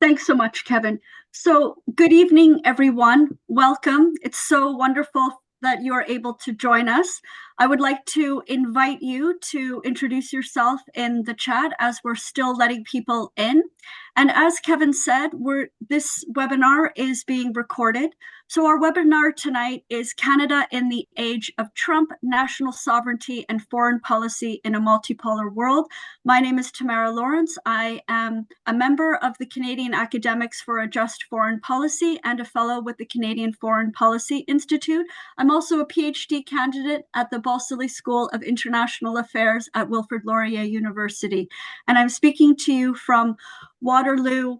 Thanks so much, Kevin. So, good evening, everyone. Welcome. It's so wonderful that you are able to join us. I would like to invite you to introduce yourself in the chat as we're still letting people in. And as Kevin said, this webinar is being recorded. So our webinar tonight is Canada in the Age of Trump, National Sovereignty and Foreign Policy in a Multipolar World. My name is Tamara Lawrence. I am a member of the Canadian Academics for a Just Foreign Policy and a fellow with the Canadian Foreign Policy Institute. I'm also a PhD candidate at the Balsillie School of International Affairs at Wilfrid Laurier University. And I'm speaking to you from Waterloo,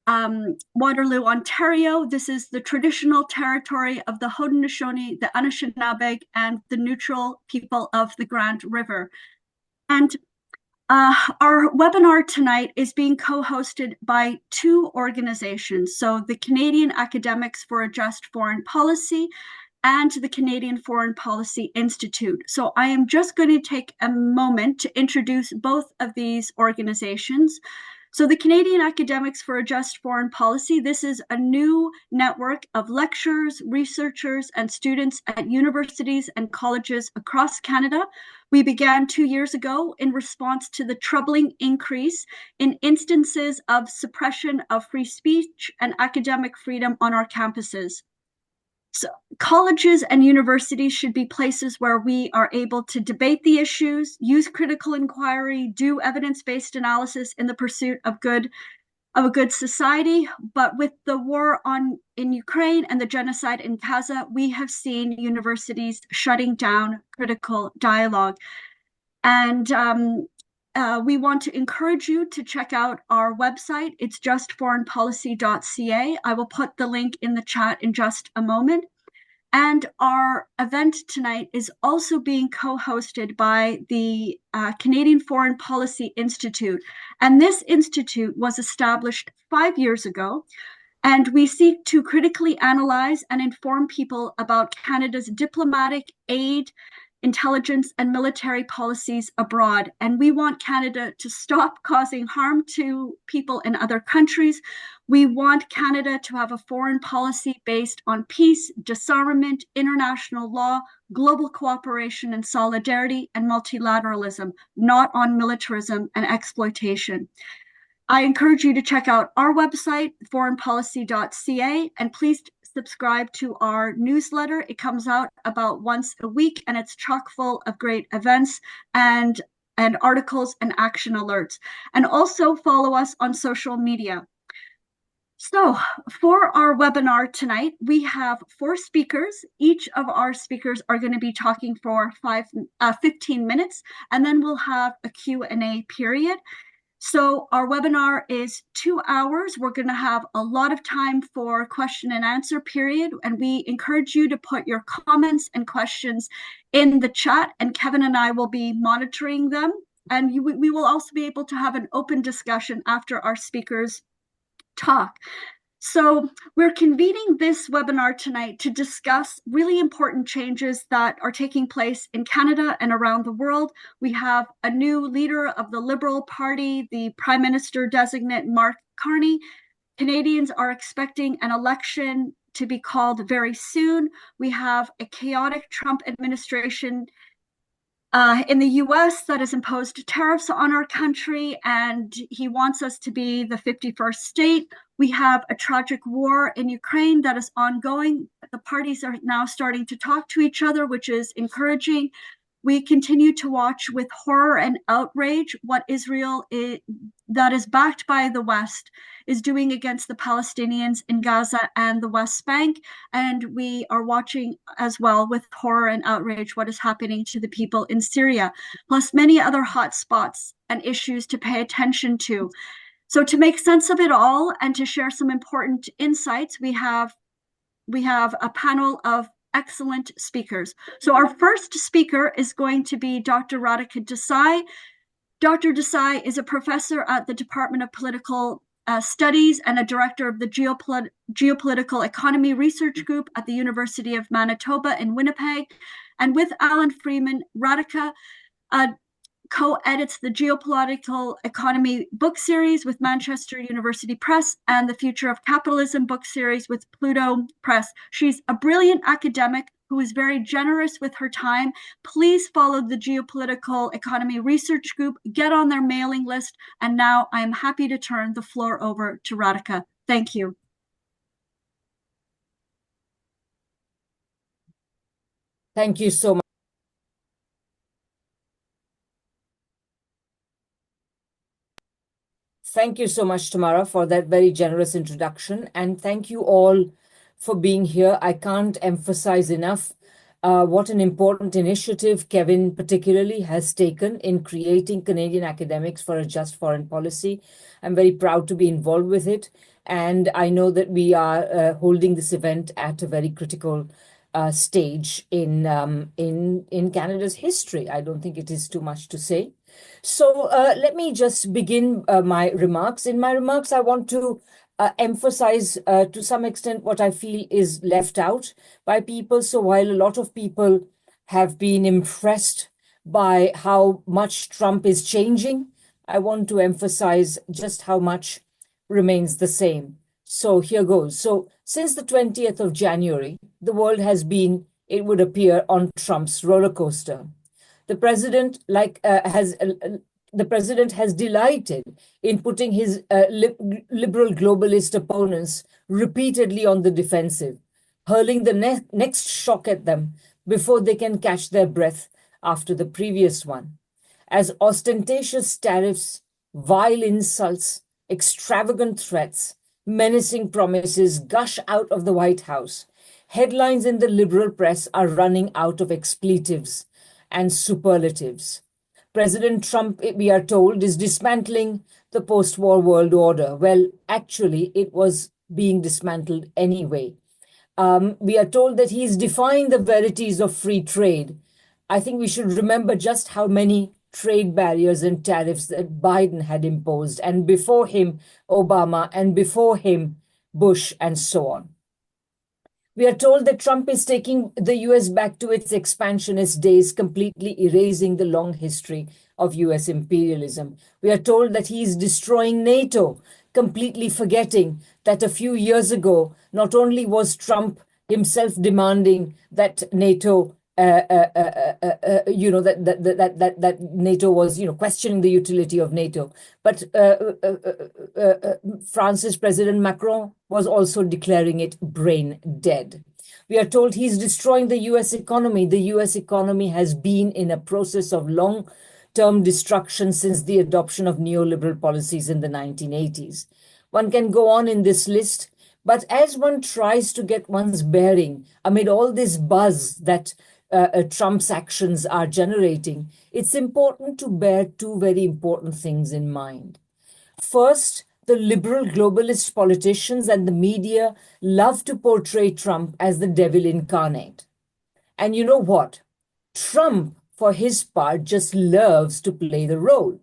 Ontario. This is the traditional territory of the Haudenosaunee, the Anishinaabe, and the neutral people of the Grand River. And our webinar tonight is being co-hosted by two organizations. So the Canadian Academics for a Just Foreign Policy and the Canadian Foreign Policy Institute. So I am just going to take a moment to introduce both of these organizations. So the Canadian Academics for a Just Foreign Policy, this is a new network of lecturers, researchers, and students at universities and colleges across Canada. We began 2 years ago in response to the troubling increase in instances of suppression of free speech and academic freedom on our campuses. So colleges and universities should be places where we are able to debate the issues, use critical inquiry, do evidence-based analysis in the pursuit of a good society. But with the war in Ukraine and the genocide in Gaza, we have seen universities shutting down critical dialogue. And we want to encourage you to check out our website. It's justforeignpolicy.ca. I will put the link in the chat in just a moment. And our event tonight is also being co-hosted by the Canadian Foreign Policy Institute. And this institute was established 5 years ago. And we seek to critically analyze and inform people about Canada's diplomatic, aid, intelligence, and military policies abroad. And we want Canada to stop causing harm to people in other countries. We want Canada to have a foreign policy based on peace, disarmament, international law, global cooperation and solidarity, and multilateralism, not on militarism and exploitation. I encourage you to check out our website, foreignpolicy.ca, and please subscribe to our newsletter. It comes out about once a week, and it's chock full of great events and articles and action alerts. And also follow us on social media. So for our webinar tonight, we have 4 speakers. Each of our speakers are going to be talking for 15 minutes, and then we'll have a Q&A period. So our webinar is 2 hours. We're going to have a lot of time for question and answer period, and we encourage you to put your comments and questions in the chat, and Kevin and I will be monitoring them. And we will also be able to have an open discussion after our speakers talk. So we're convening this webinar tonight to discuss really important changes that are taking place in Canada and around the world. We have a new leader of the Liberal Party, the Prime Minister designate Mark Carney. Canadians are expecting an election to be called very soon. We have a chaotic Trump administration in the US that has imposed tariffs on our country, and he wants us to be the 51st state. We have a tragic war in Ukraine that is ongoing. The parties are now starting to talk to each other, which is encouraging. We continue to watch with horror and outrage what Israel, that is backed by the West, is doing against the Palestinians in Gaza and the West Bank. And we are watching as well with horror and outrage what is happening to the people in Syria, plus many other hot spots and issues to pay attention to. So to make sense of it all and to share some important insights, we have a panel of excellent speakers. So our first speaker is going to be Dr. Radhika Desai. Dr. Desai is a professor at the Department of Political Studies and a director of the Geopolitical Economy Research Group at the University of Manitoba in Winnipeg. And with Alan Freeman, Radhika co-edits the Geopolitical Economy book series with Manchester University Press and the Future of Capitalism book series with Pluto Press. She's a brilliant academic who is very generous with her time. Please follow the Geopolitical Economy Research Group, get on their mailing list, and now I am happy to turn the floor over to Radhika. Thank you. Thank you so much. Thank you so much, Tamara, for that very generous introduction. And thank you all for being here. I can't emphasize enough what an important initiative Kevin particularly has taken in creating Canadian Academics for a Just Foreign Policy. I'm very proud to be involved with it. And I know that we are holding this event at a very critical stage in Canada's history. I don't think it is too much to say. So let me just begin my remarks. In my remarks, I want to emphasize to some extent what I feel is left out by people. So while a lot of people have been impressed by how much Trump is changing, I want to emphasize just how much remains the same. So here goes. So since the 20th of January, the world has been, it would appear, on Trump's roller coaster. The president has delighted in putting his liberal globalist opponents repeatedly on the defensive, hurling the next shock at them before they can catch their breath after the previous one. As ostentatious tariffs, vile insults, extravagant threats, menacing promises gush out of the White House, headlines in the liberal press are running out of expletives and superlatives. President Trump, we are told, is dismantling the post-war world order. Well, actually, it was being dismantled anyway. We are told that he is defying the verities of free trade. I think we should remember just how many trade barriers and tariffs that Biden had imposed, and before him, Obama, and before him, Bush, and so on. We are told that Trump is taking the US back to its expansionist days, completely erasing the long history of US imperialism. We are told that he is destroying NATO, completely forgetting that a few years ago, not only was Trump himself demanding that NATO that NATO was, questioning the utility of NATO. But France's President Macron was also declaring it brain dead. We are told he's destroying the US economy. The US economy has been in a process of long-term destruction since the adoption of neoliberal policies in the 1980s. One can go on in this list, but as one tries to get one's bearing amid all this buzz that Trump's actions are generating, it's important to bear two very important things in mind. First, the liberal globalist politicians and the media love to portray Trump as the devil incarnate. And you know what? Trump, for his part, just loves to play the role.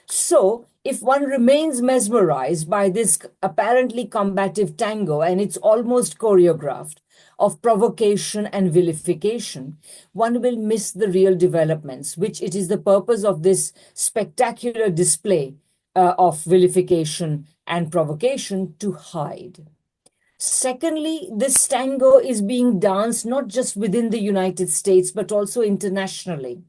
So, if one remains mesmerized by this apparently combative tango, and it's almost choreographed, of provocation and vilification, one will miss the real developments, which it is the purpose of this spectacular display of vilification and provocation to hide. Secondly, this tango is being danced not just within the United States, but also internationally,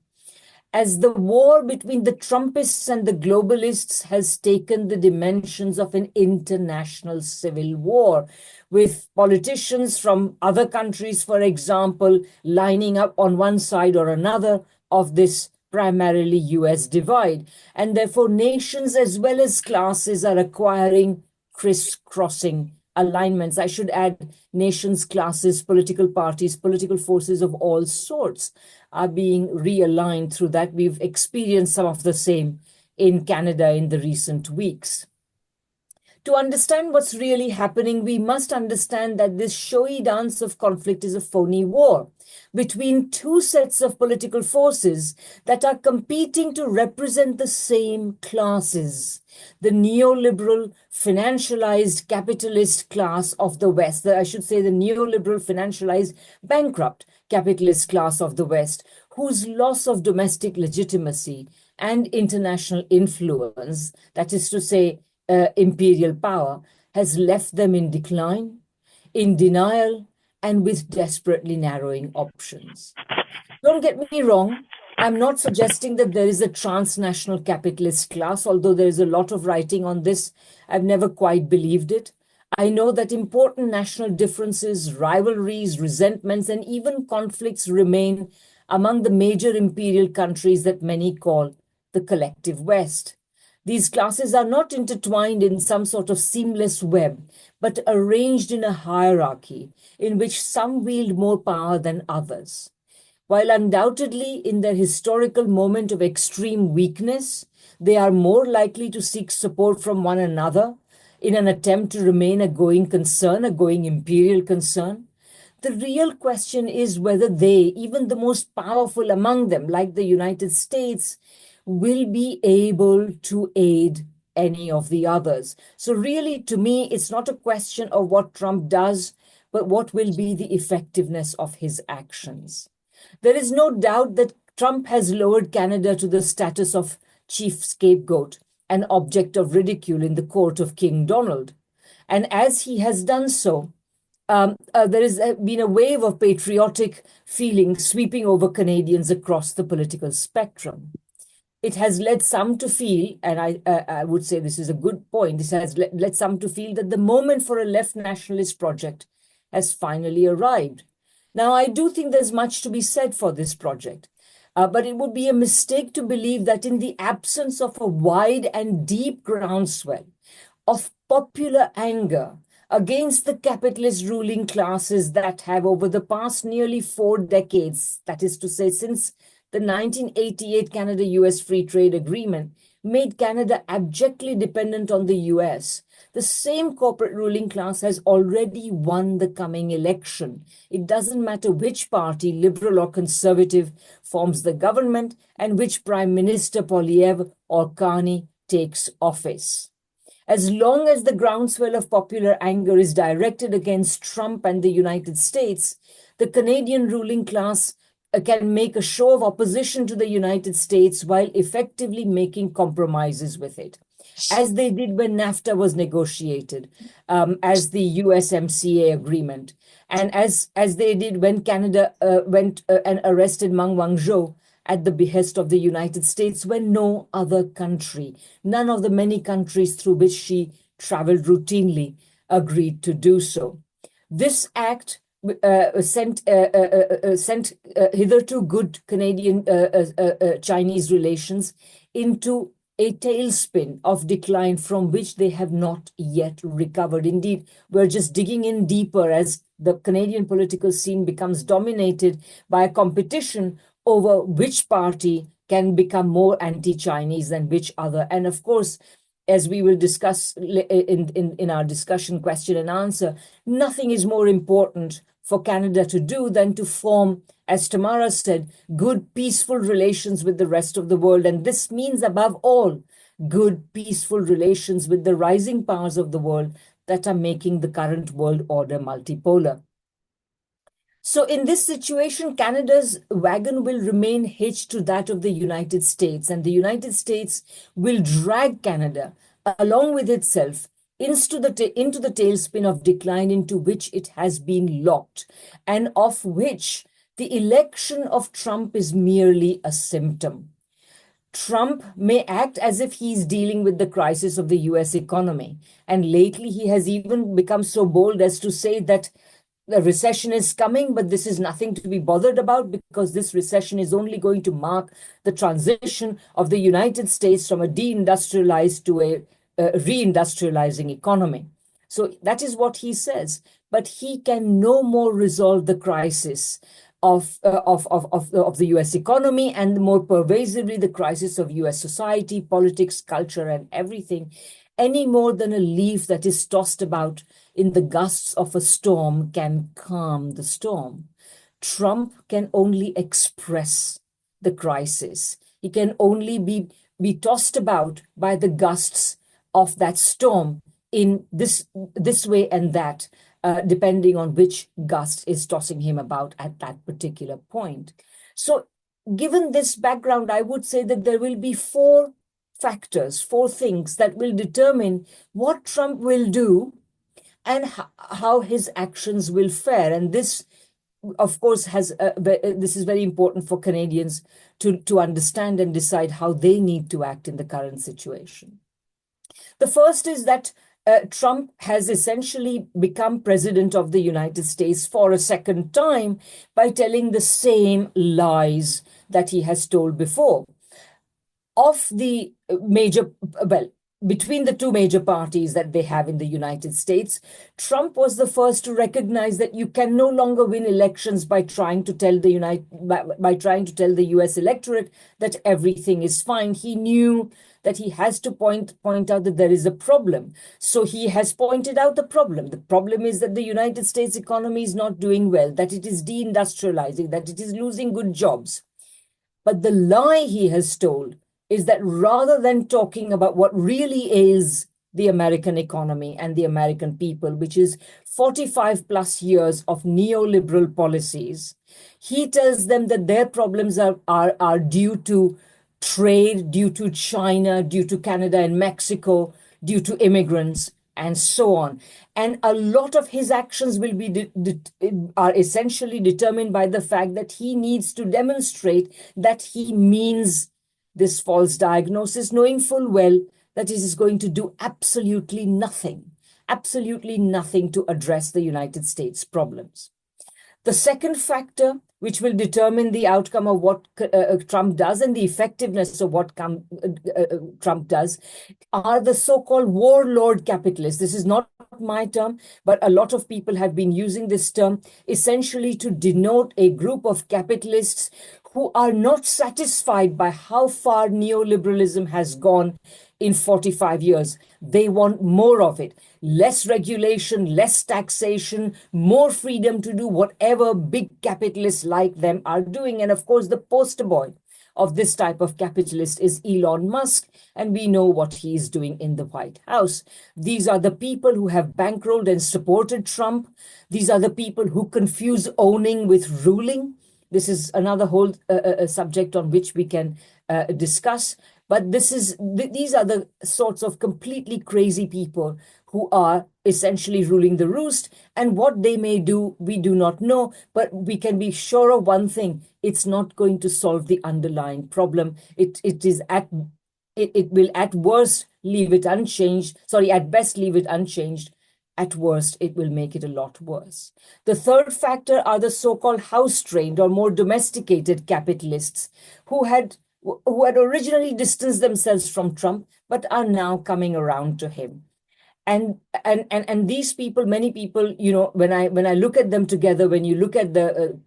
as the war between the Trumpists and the globalists has taken the dimensions of an international civil war, with politicians from other countries, for example, lining up on one side or another of this primarily US divide. And therefore, nations as well as classes are acquiring crisscrossing alignments. I should add nations, classes, political parties, political forces of all sorts are being realigned through that. We've experienced some of the same in Canada in the recent weeks. To understand what's really happening, we must understand that this showy dance of conflict is a phony war between two sets of political forces that are competing to represent the same classes. The neoliberal, financialized, capitalist class of the West, I should say the neoliberal, financialized, bankrupt capitalist class of the West, whose loss of domestic legitimacy and international influence, that is to say, imperial power, has left them in decline, in denial, and with desperately narrowing options. Don't get me wrong, I'm not suggesting that there is a transnational capitalist class, although there is a lot of writing on this. I've never quite believed it. I know that important national differences, rivalries, resentments, and even conflicts remain among the major imperial countries that many call the collective West. These classes are not intertwined in some sort of seamless web, but arranged in a hierarchy in which some wield more power than others. While undoubtedly in their historical moment of extreme weakness, they are more likely to seek support from one another in an attempt to remain a going concern, a going imperial concern. The real question is whether they, even the most powerful among them, like the United States, will be able to aid any of the others. So really, to me, it's not a question of what Trump does, but what will be the effectiveness of his actions. There is no doubt that Trump has lowered Canada to the status of chief scapegoat, an object of ridicule in the court of King Donald. And as he has done so, there has been a wave of patriotic feeling sweeping over Canadians across the political spectrum. It has led some to feel, and I would say this is a good point, this has led some to feel that the moment for a left nationalist project has finally arrived. Now, I do think there's much to be said for this project, but it would be a mistake to believe that in the absence of a wide and deep groundswell of popular anger against the capitalist ruling classes that have, over the past nearly 4 decades, that is to say, since the 1988 Canada-US Free Trade Agreement, made Canada abjectly dependent on the US, the same corporate ruling class has already won the coming election. It doesn't matter which party, liberal or conservative, forms the government and which Prime Minister Poilievre or Carney takes office. As long as the groundswell of popular anger is directed against Trump and the United States, the Canadian ruling class can make a show of opposition to the United States while effectively making compromises with it, as they did when NAFTA was negotiated, as the USMCA agreement, and as they did when Canada went and arrested Meng Wanzhou at the behest of the United States, when no other country, none of the many countries through which she traveled routinely, agreed to do so. This act sent hitherto good Canadian-Chinese relations into a tailspin of decline from which they have not yet recovered. Indeed, we're just digging in deeper as the Canadian political scene becomes dominated by a competition over which party can become more anti-Chinese than which other. And of course, as we will discuss in our discussion question and answer, nothing is more important for Canada to do than to form, as Tamara said, good, peaceful relations with the rest of the world. And this means, above all, good, peaceful relations with the rising powers of the world that are making the current world order multipolar. So in this situation, Canada's wagon will remain hitched to that of the United States, and the United States will drag Canada along with itself into the tailspin of decline into which it has been locked, and of which the election of Trump is merely a symptom. Trump may act as if he's dealing with the crisis of the US economy, and lately he has even become so bold as to say that the recession is coming, but this is nothing to be bothered about because this recession is only going to mark the transition of the United States from a deindustrialized to a reindustrializing economy. So that is what he says, but he can no more resolve the crisis of the US economy and more pervasively the crisis of US society, politics, culture, and everything, any more than a leaf that is tossed about in the gusts of a storm can calm the storm. Trump can only express the crisis. He can only be tossed about by the gusts of that storm in this way and that, depending on which gust is tossing him about at that particular point. So given this background, I would say that there will be four factors, four things that will determine what Trump will do and how his actions will fare. And this, of course, this is very important for Canadians to understand and decide how they need to act in the current situation. The first is that Trump has essentially become president of the United States for a second time by telling the same lies that he has told before. Of the between the two major parties that they have in the United States, Trump was the first to recognize that you can no longer win elections by trying to tell the US electorate that everything is fine. He knew that he has to point out that there is a problem. So he has pointed out the problem. The problem is that the United States economy is not doing well, that it is deindustrializing, that it is losing good jobs. But the lie he has told is that rather than talking about what really ails the American economy and the American people, which is 45 plus years of neoliberal policies, he tells them that their problems are due to trade, due to China, due to Canada and Mexico, due to immigrants, and so on. And a lot of his actions will be are essentially determined by the fact that he needs to demonstrate that he means this false diagnosis, knowing full well that it is going to do absolutely nothing to address the United States problems. The second factor, which will determine the outcome of what Trump does and the effectiveness of what Trump does, are the so-called warlord capitalists. This is not my term, but a lot of people have been using this term essentially to denote a group of capitalists who are not satisfied by how far neoliberalism has gone in 45 years. They want more of it. Less regulation, less taxation, more freedom to do whatever big capitalists like them are doing. And of course, the poster boy of this type of capitalist is Elon Musk, and we know what he is doing in the White House. These are the people who have bankrolled and supported Trump. These are the people who confuse owning with ruling. This is another whole subject on which we can discuss. But these are the sorts of completely crazy people who are essentially ruling the roost. And what they may do, we do not know. But we can be sure of one thing: it's not going to solve the underlying problem. It will at worst leave it unchanged. Sorry, at best leave it unchanged. At worst, it will make it a lot worse. The third factor are the so-called house-trained or more domesticated capitalists who had originally distanced themselves from Trump, but are now coming around to him. And these people, many people, when I look at them together, when you look at the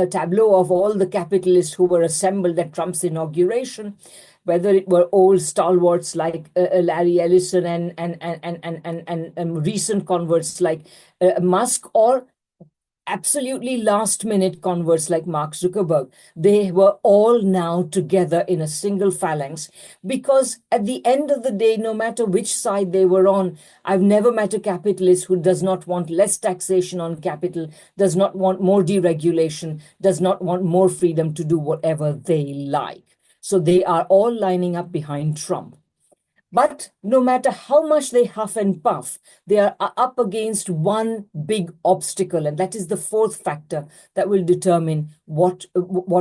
tableau of all the capitalists who were assembled at Trump's inauguration, whether it were old stalwarts like Larry Ellison and recent converts like Musk, or absolutely last-minute converts like Mark Zuckerberg, they were all now together in a single phalanx, because at the end of the day, no matter which side they were on, I've never met a capitalist who does not want less taxation on capital, does not want more deregulation, does not want more freedom to do whatever they like. So they are all lining up behind Trump. But no matter how much they huff and puff, they are up against one big obstacle, and that is the fourth factor that will determine what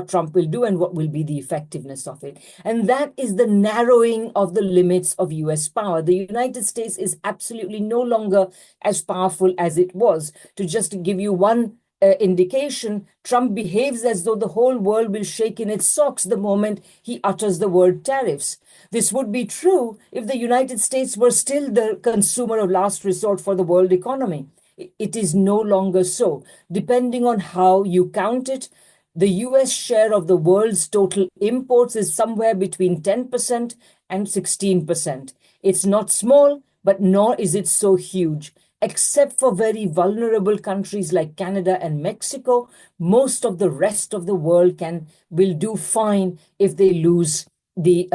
Trump will do and what will be the effectiveness of it. And that is the narrowing of the limits of US power. The United States is absolutely no longer as powerful as it was. To just give you one indication, Trump behaves as though the whole world will shake in its socks the moment he utters the word tariffs. This would be true if the United States were still the consumer of last resort for the world economy. It is no longer so. Depending on how you count it, the US share of the world's total imports is somewhere between 10% and 16%. It's not small, but nor is it so huge. Except for very vulnerable countries like Canada and Mexico, most of the rest of the world will do fine if they lose the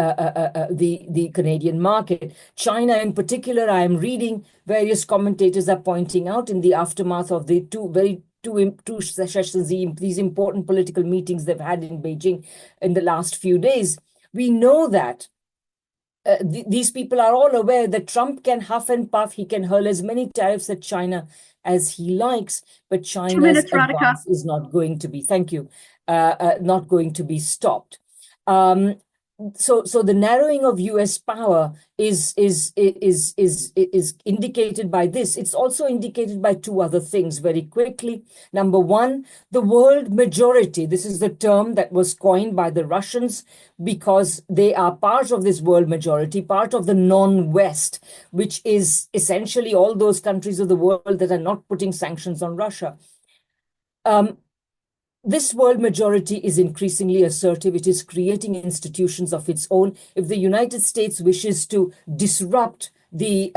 Canadian market. China in particular, I am reading various commentators are pointing out in the aftermath of the two sessions, these important political meetings they've had in Beijing in the last few days, we know that these people are all aware that Trump can huff and puff, he can hurl as many tariffs at China as he likes, but 2 China's minutes, Radhika. advance is not going to be, thank you, not going to be stopped. So the narrowing of US power is indicated by this. It's also indicated by two other things very quickly. Number one, the world majority. This is the term that was coined by the Russians because they are part of this world majority, part of the non-West, which is essentially all those countries of the world that are not putting sanctions on Russia. This world majority is increasingly assertive. It is creating institutions of its own. If the United States wishes to disrupt the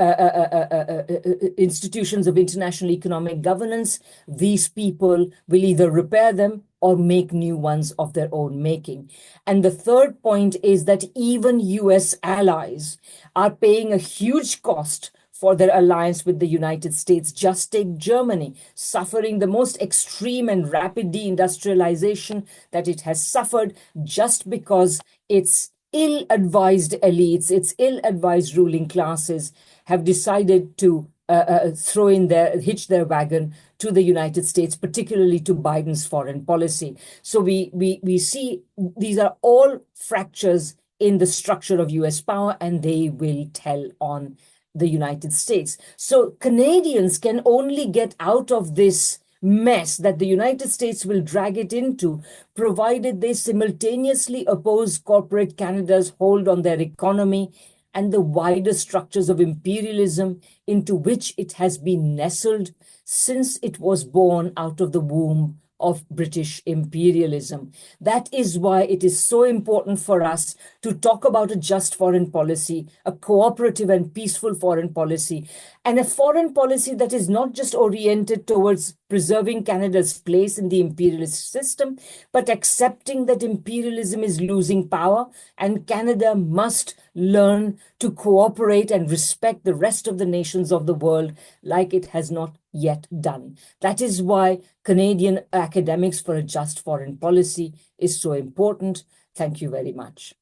institutions of international economic governance, these people will either repair them or make new ones of their own making. And the third point is that even US allies are paying a huge cost for their alliance with the United States. Just take Germany, suffering the most extreme and rapid deindustrialization that it has suffered just because its ill-advised elites, its ill-advised ruling classes have decided to hitch their wagon to the United States, particularly to Biden's foreign policy. So we see these are all fractures in the structure of US power, and they will tell on the United States. So Canadians can only get out of this mess that the United States will drag it into, provided they simultaneously oppose corporate Canada's hold on their economy and the wider structures of imperialism into which it has been nestled since it was born out of the womb of British imperialism. That is why it is so important for us to talk about a just foreign policy, a cooperative and peaceful foreign policy, and a foreign policy that is not just oriented towards preserving Canada's place in the imperialist system, but accepting that imperialism is losing power and Canada must learn to cooperate and respect the rest of the nations of the world like it has not yet done. That is why Canadian academics for a just foreign policy is so important. Thank you very much.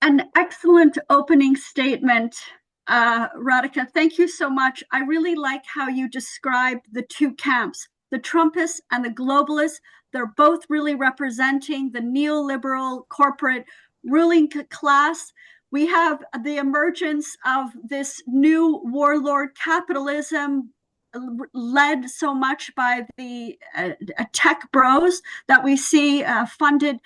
An excellent opening statement, Radhika. Thank you so much. I really like how you described the two camps, the Trumpists and the globalists. They're both really representing the neoliberal corporate ruling class. We have the emergence of this new warlord capitalism led so much by the tech bros that we see funded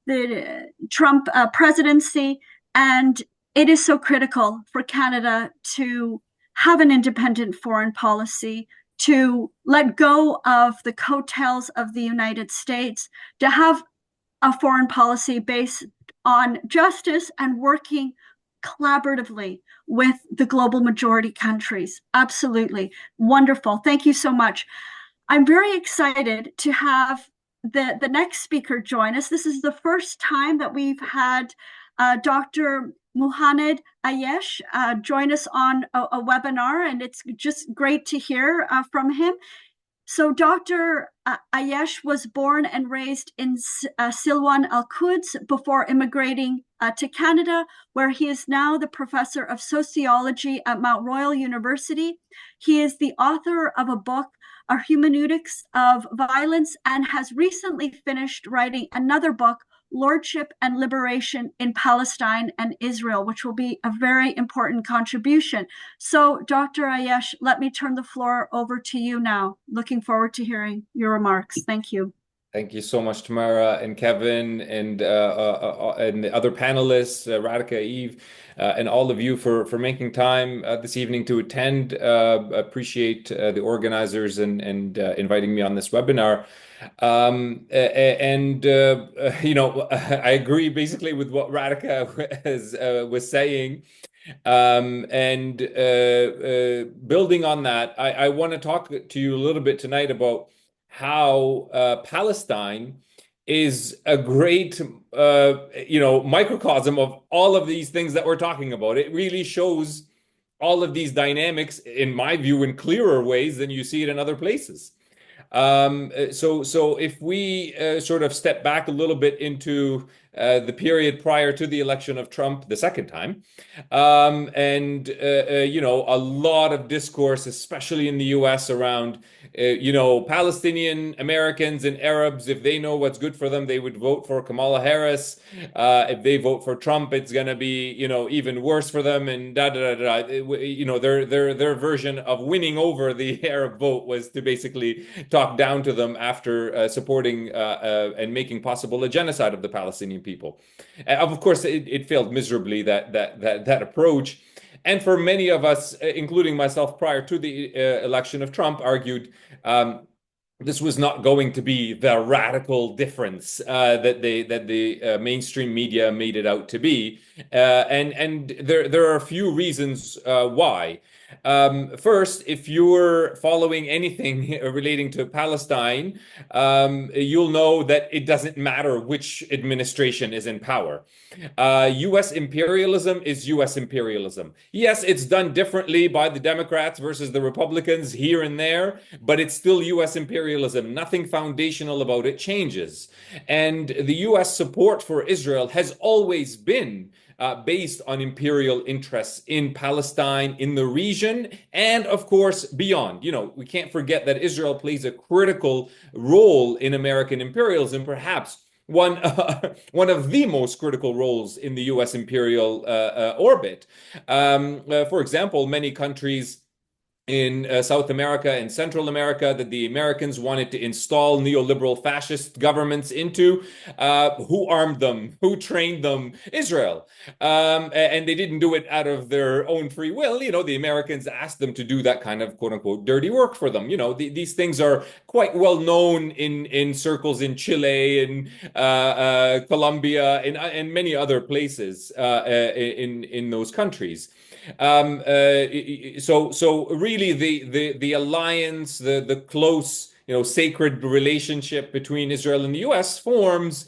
the Trump presidency. And it is so critical for Canada to have an independent foreign policy, to let go of the coattails of the United States, to have a foreign policy based on justice and working collaboratively with the global majority countries. Absolutely. Wonderful. Thank you so much. I'm very excited to have the next speaker join us. This is the first time that we've had Dr. Muhammad Ayyash join us on a webinar, and it's just great to hear from him. So Dr. Ayyash was born and raised in Silwan Al-Quds before immigrating to Canada, where he is now the professor of sociology at Mount Royal University. He is the author of a book, A Hermeneutics of Violence, and has recently finished writing another book, Lordship and Liberation in Palestine and Israel, which will be a very important contribution. So, Dr. Ayyash, let me turn the floor over to you now. Looking forward to hearing your remarks. Thank you. Thank you so much, Tamara and Kevin and the other panelists, Radhika, Eve, and all of you for making time this evening to attend. Appreciate the organizers and inviting me on this webinar. I agree basically with what Radhika was saying. Building on that, I want to talk to you a little bit tonight about how Palestine is a great, microcosm of all of these things that we're talking about. It really shows all of these dynamics, in my view, in clearer ways than you see it in other places. So if we sort of step back a little bit into the period prior to the election of Trump the second time, and a lot of discourse, especially in the U.S., around Palestinian Americans and Arabs, if they know what's good for them, they would vote for Kamala Harris. If they vote for Trump, it's going to be even worse for them, and da da da da. Their version of winning over the Arab vote was to basically talk down to them after supporting and making possible a genocide of the Palestinian people. Of course, it failed miserably, that approach. And for many of us, including myself, prior to the election of Trump, argued this was not going to be the radical difference that the mainstream media made it out to be, and there are a few reasons why. First, if you're following anything relating to Palestine, you'll know that it doesn't matter which administration is in power. U.S. imperialism is U.S. imperialism. Yes, it's done differently by the Democrats versus the Republicans here and there, but it's still U.S. imperialism. Nothing foundational about it changes. And the U.S. support for Israel has always been based on imperial interests in Palestine, in the region, and of course beyond. We can't forget that Israel plays a critical role in American imperialism, perhaps one of the most critical roles in the U.S. imperial orbit. For example, many countries in South America and Central America that the Americans wanted to install neoliberal fascist governments into. Who armed them? Who trained them? Israel. And they didn't do it out of their own free will. The Americans asked them to do that kind of quote unquote dirty work for them. These things are quite well known in circles in Chile and Colombia and many other places in those countries. So really the alliance, the close, sacred relationship between Israel and the U.S. forms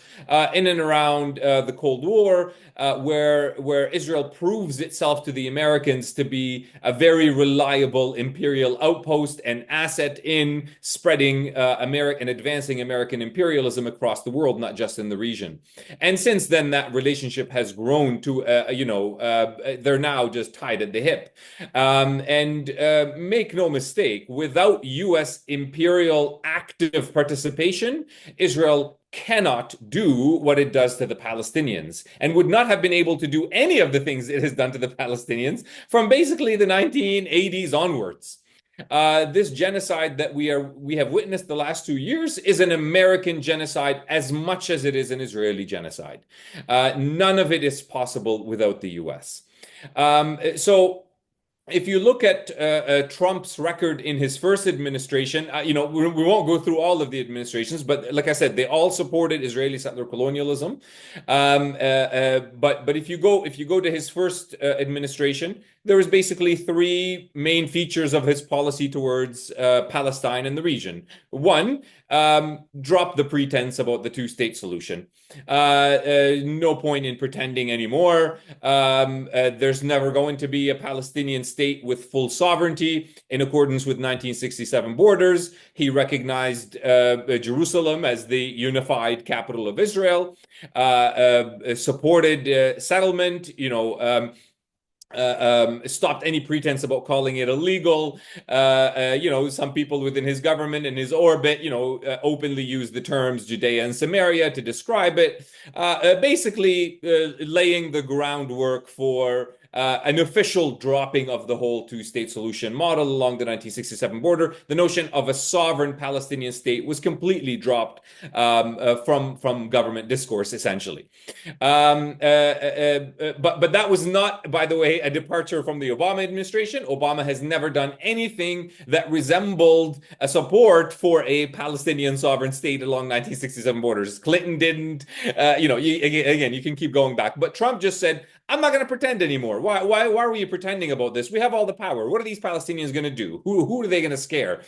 in and around the Cold War, where Israel proves itself to the Americans to be a very reliable imperial outpost and asset in spreading American, advancing American imperialism across the world, not just in the region. And since then, that relationship has grown to, they're now just tied at the hip. And make no mistake, without U.S. imperial active participation, Israel cannot do what it does to the Palestinians, and would not have been able to do any of the things it has done to the Palestinians from basically the 1980s onwards. This genocide that we have witnessed the last 2 years is an American genocide as much as it is an Israeli genocide. None of it is possible without the U.S. So if you look at Trump's record in his first administration, we won't go through all of the administrations, but like I said, they all supported Israeli settler colonialism. But if you go to his first administration, there was basically three main features of his policy towards Palestine and the region. One, drop the pretense about the two-state solution. No point in pretending anymore. There's never going to be a Palestinian state with full sovereignty in accordance with 1967 borders. He recognized Jerusalem as the unified capital of Israel, supported settlement, stopped any pretense about calling it illegal. Some people within his government and his orbit, openly use the terms Judea and Samaria to describe it, basically laying the groundwork for an official dropping of the whole two-state solution model along the 1967 border. The notion of a sovereign Palestinian state was completely dropped from government discourse, essentially. But that was not, by the way, a departure from the Obama administration. Obama has never done anything that resembled a support for a Palestinian sovereign state along 1967 borders. Clinton didn't. Again, you can keep going back. But Trump just said, I'm not going to pretend anymore. Why are we pretending about this? We have all the power. What are these Palestinians going to do? Who are they going to scare?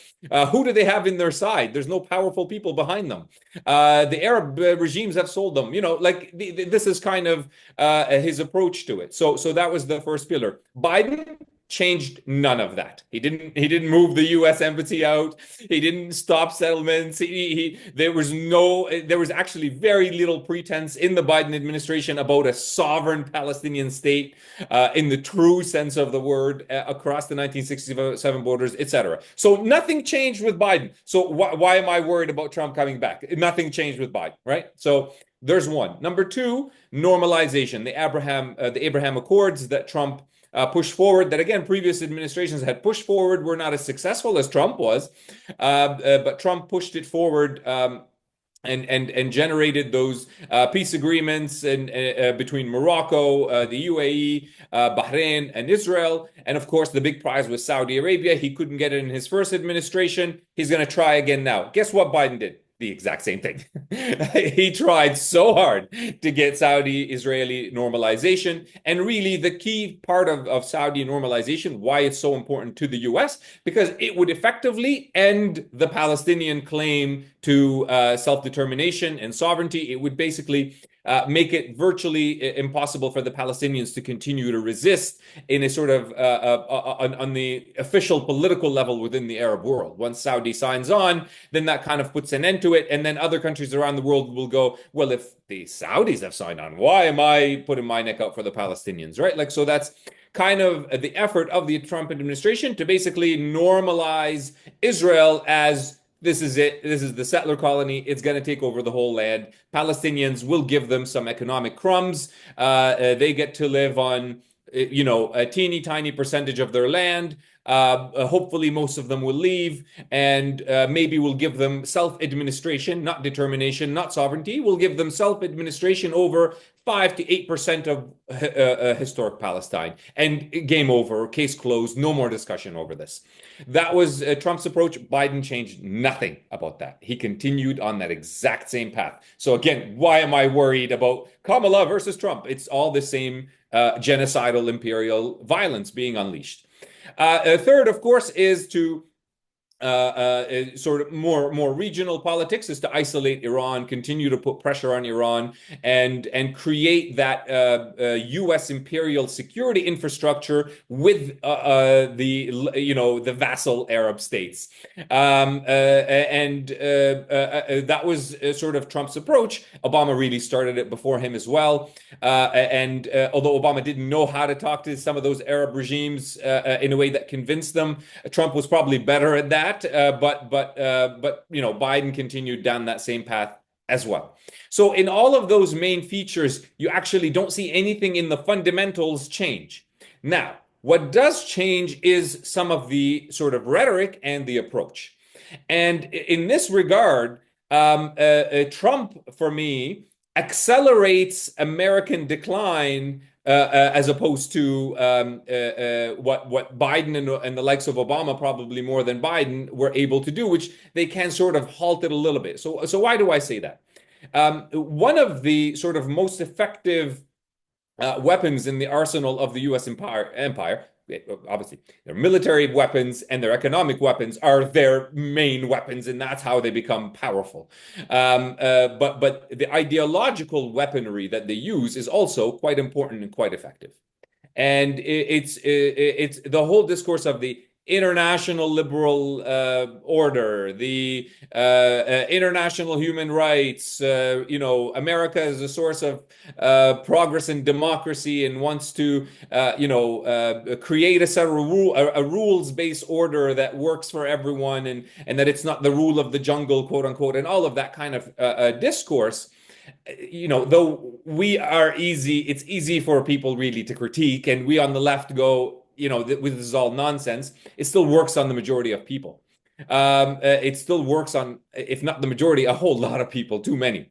Who do they have in their side? There's no powerful people behind them. The Arab regimes have sold them. This is kind of his approach to it. So that was the first pillar. Biden changed none of that. He didn't move the U.S. embassy out. He didn't stop settlements. There was actually very little pretense in the Biden administration about a sovereign Palestinian state in the true sense of the word across the 1967 borders, etc. So nothing changed with Biden. So why am I worried about Trump coming back? Nothing changed with Biden, right? So there's one. Number two, normalization. The Abraham Accords that Trump pushed forward, that again previous administrations had pushed forward, were not as successful as Trump was, but Trump pushed it forward. And generated those peace agreements between Morocco, the UAE, Bahrain, and Israel. And of course, the big prize was Saudi Arabia. He couldn't get it in his first administration. He's going to try again now. Guess what Biden did? The exact same thing. He tried so hard to get Saudi-Israeli normalization. And really, the key part of Saudi normalization, why it's so important to the US, because it would effectively end the Palestinian claim to self-determination and sovereignty. It would basically make it virtually impossible for the Palestinians to continue to resist in a sort of on the official political level within the Arab world. Once Saudi signs on, then that kind of puts an end to it. And then other countries around the world will go, well, if the Saudis have signed on, why am I putting my neck out for the Palestinians, right? Like, so that's kind of the effort of the Trump administration to basically normalize Israel as this is it. This is the settler colony. It's going to take over the whole land. Palestinians will give them some economic crumbs. They get to live on, a teeny tiny percentage of their land. Hopefully, most of them will leave, and maybe we'll give them self-administration, not determination, not sovereignty. We'll give them self-administration over 5 to 8% of historic Palestine, and game over, case closed, no more discussion over this. That was Trump's approach. Biden changed nothing about that. He continued on that exact same path. So again, why am I worried about Kamala versus Trump? It's all the same genocidal imperial violence being unleashed. Third, of course, is to sort of more regional politics, is to isolate Iran, continue to put pressure on Iran, and create that U.S. imperial security infrastructure with the vassal Arab states, and that was sort of Trump's approach. Obama really started it before him as well, and although Obama didn't know how to talk to some of those Arab regimes in a way that convinced them, Trump was probably better at that. But Biden continued down that same path as well. So in all of those main features, you actually don't see anything in the fundamentals change. Now, what does change is some of the sort of rhetoric and the approach. And in this regard, Trump, for me, accelerates American decline as opposed to what Biden and the likes of Obama, probably more than Biden, were able to do, which they can sort of halt it a little bit. So why do I say that? One of the sort of most effective weapons in the arsenal of the U.S. empire, obviously, their military weapons and their economic weapons are their main weapons, and that's how they become powerful. But the ideological weaponry that they use is also quite important and quite effective. And it's the whole discourse of the international liberal order, the international human rights. America is a source of progress and democracy, and wants to create a set of a rules-based order that works for everyone, and that it's not the rule of the jungle, quote unquote, and all of that kind of discourse. Though it's easy for people really to critique, and we on the left go, this is all nonsense. It still works on the majority of people. It still works on, if not the majority, a whole lot of people, too many.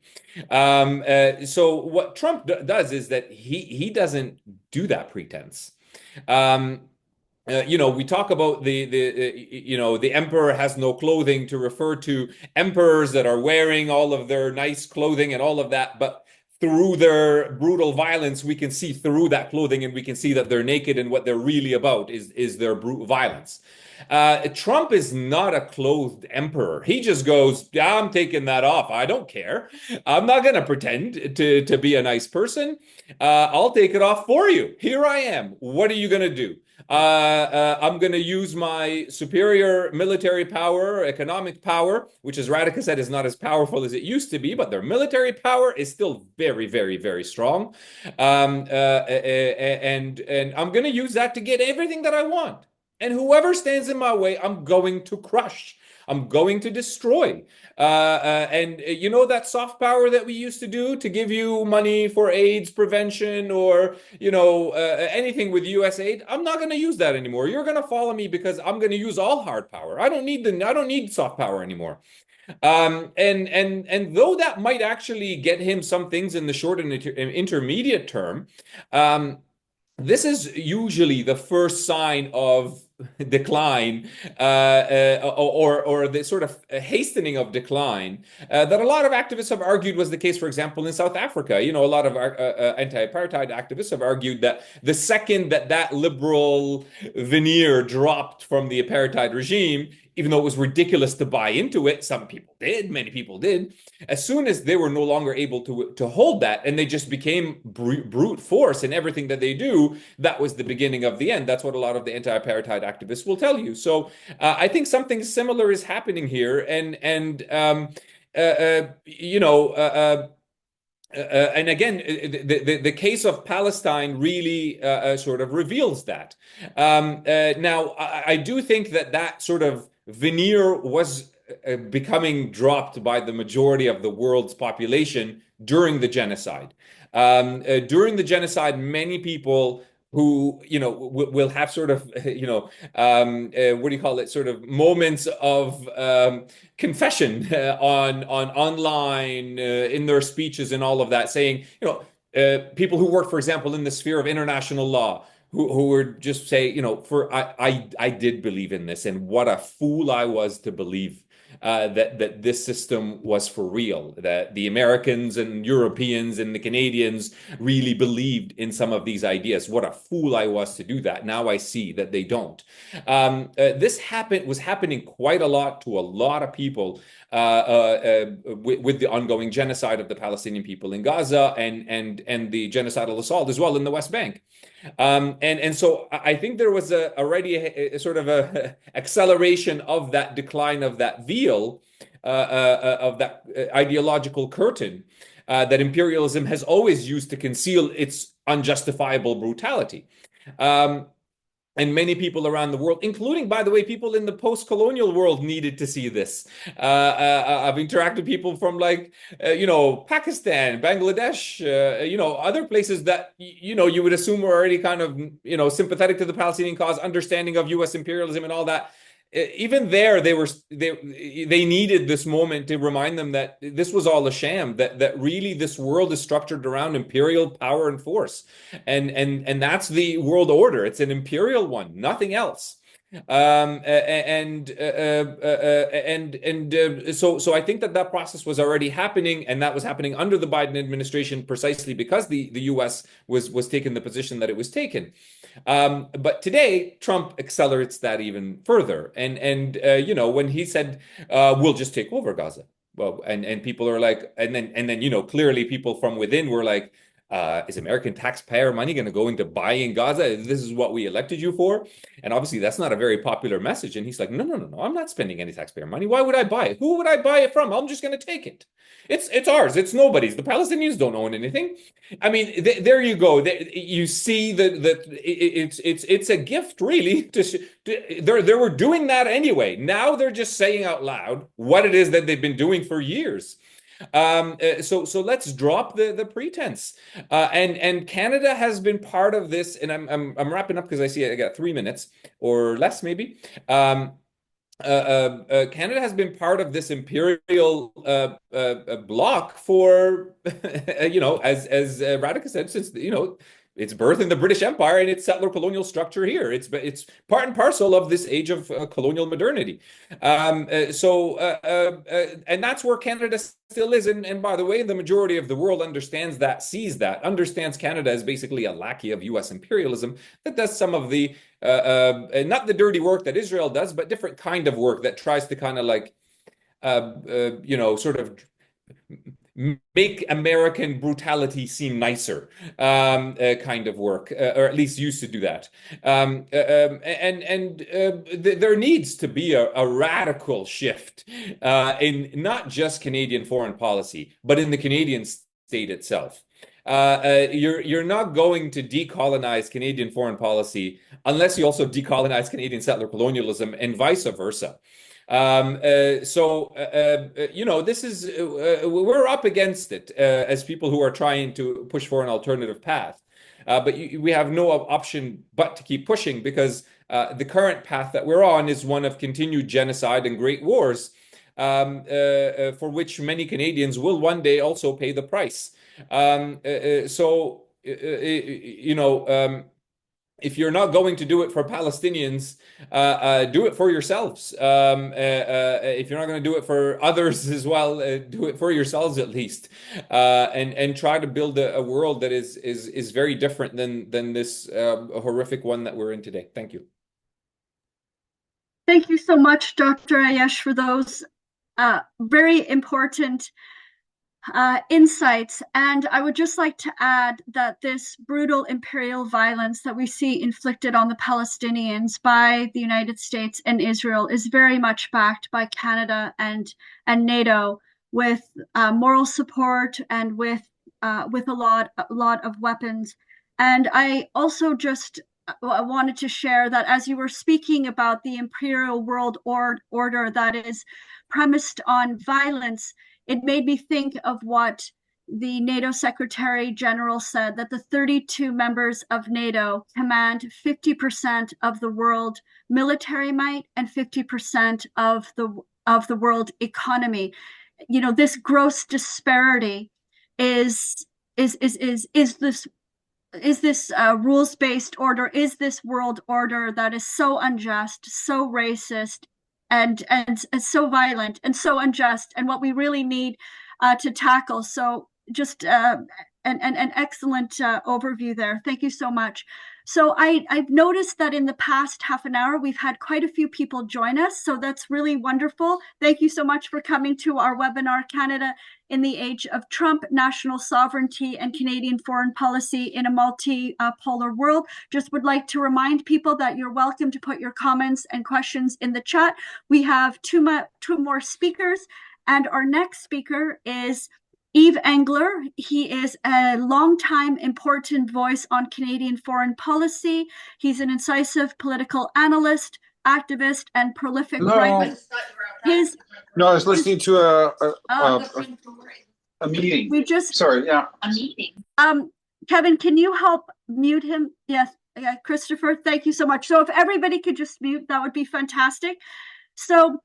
So what Trump does is that he doesn't do that pretense. We talk about the emperor has no clothing to refer to emperors that are wearing all of their nice clothing and all of that, but through their brutal violence, we can see through that clothing, and we can see that they're naked, and what they're really about is their brutal violence. Trump is not a clothed emperor. He just goes, yeah, I'm taking that off. I don't care. I'm not going to pretend to be a nice person. I'll take it off for you. Here I am. What are you going to do? I'm going to use my superior military power, economic power, which, as Radhika said, is not as powerful as it used to be, but their military power is still very, very, very strong. And I'm going to use that to get everything that I want. And whoever stands in my way, I'm going to crush. I'm going to destroy. And you know that soft power that we used to do to give you money for AIDS prevention or anything with US aid? I'm not going to use that anymore. You're going to follow me because I'm going to use all hard power. I don't need soft power anymore. And though that might actually get him some things in the short and intermediate term, this is usually the first sign of decline, or the sort of hastening of decline that a lot of activists have argued was the case, for example, in South Africa. A lot of anti-apartheid activists have argued that the second that liberal veneer dropped from the apartheid regime, even though it was ridiculous to buy into it, some people did, many people did. As soon as they were no longer able to hold that, and they just became brute force in everything that they do, that was the beginning of the end. That's what a lot of the anti-apartheid activists will tell you. So I think something similar is happening here, and again, the case of Palestine really sort of reveals that. Now, I do think that sort of veneer was becoming dropped by the majority of the world's population during the genocide. During the genocide, many people who will have sort of what do you call it, sort of moments of confession on online in their speeches and all of that, saying people who work, for example, in the sphere of international law, who would just say, I did believe in this, and what a fool I was to believe that this system was for real, that the Americans and Europeans and the Canadians really believed in some of these ideas. What a fool I was to do that. Now I see that they don't. This was happening quite a lot to a lot of people with the ongoing genocide of the Palestinian people in Gaza and the genocidal assault as well in the West Bank. And so I think there was already a sort of a acceleration of that decline of that veil, of that ideological curtain that imperialism has always used to conceal its unjustifiable brutality. And many people around the world, including, by the way, people in the post-colonial world, needed to see this. I've interacted with people from Pakistan, Bangladesh, other places that, you would assume were already kind of, sympathetic to the Palestinian cause, understanding of US imperialism and all that. Even there, they needed this moment to remind them that this was all a sham, that really this world is structured around imperial power and force, and that's the world order. It's an imperial one, nothing else. So I think that process was already happening, and that was happening under the Biden administration precisely because the U.S. was taking the position that it was taken. But today, Trump accelerates that even further, and when he said we'll just take over Gaza, well, and people are like, and then clearly people from within were like, is American taxpayer money going to go into buying Gaza? This is what we elected you for. And obviously that's not a very popular message. And he's like, no, I'm not spending any taxpayer money. Why would I buy it? Who would I buy it from? I'm just going to take it. It's ours. It's nobody's. The Palestinians don't own anything. I mean, there you go. You see that it's a gift, really. They were doing that anyway. Now they're just saying out loud what it is that they've been doing for years. So let's drop the pretense. And Canada has been part of this, and I'm wrapping up because I see I got 3 minutes or less, maybe. Canada has been part of this imperial bloc for, as Radhika said, since its birth in the British Empire and its settler colonial structure here. It's part and parcel of this age of colonial modernity. And that's where Canada still is. And by the way, the majority of the world understands Canada as basically a lackey of US imperialism that does some of the, not the dirty work that Israel does, but different kind of work that tries to kind of like, sort of make American brutality seem nicer kind of work, or at least used to do that. There needs to be a radical shift in not just Canadian foreign policy, but in the Canadian state itself. You're not going to decolonize Canadian foreign policy unless you also decolonize Canadian settler colonialism and vice versa. This is we're up against it as people who are trying to push for an alternative path. But we have no option but to keep pushing because the current path that we're on is one of continued genocide and great wars, for which many Canadians will one day also pay the price. If you're not going to do it for Palestinians, do it for yourselves. If you're not going to do it for others as well, do it for yourselves at least, and try to build a world that is very different than this horrific one that we're in today. Thank you. Thank you so much, Dr. Ayyash, for those very important insights. And I would just like to add that this brutal imperial violence that we see inflicted on the Palestinians by the United States and Israel is very much backed by Canada and NATO with moral support and with a lot of weapons. And I also just wanted to share that as you were speaking about the imperial world order that is premised on violence, it made me think of what the NATO Secretary General said, that the 32 members of NATO command 50% of the world military might and 50% of the world economy. You know, this gross disparity is this rules-based order, is this world order that is so unjust, so racist, and so violent and so unjust, and what we really need to tackle. So just an excellent overview there. Thank you so much. So I've noticed that in the past half an hour, we've had quite a few people join us. So that's really wonderful. Thank you so much for coming to our webinar, Canada in the Age of Trump, National Sovereignty and Canadian Foreign Policy in a Multipolar World. Just would like to remind people that you're welcome to put your comments and questions in the chat. We have two more speakers, and our next speaker is Eve Engler. He is a longtime important voice on Canadian foreign policy. He's an incisive political analyst, activist, and prolific writer. No, I was listening to a meeting. A meeting. Kevin, can you help mute him? Yes, yeah, Christopher, thank you so much. So if everybody could just mute, that would be fantastic. So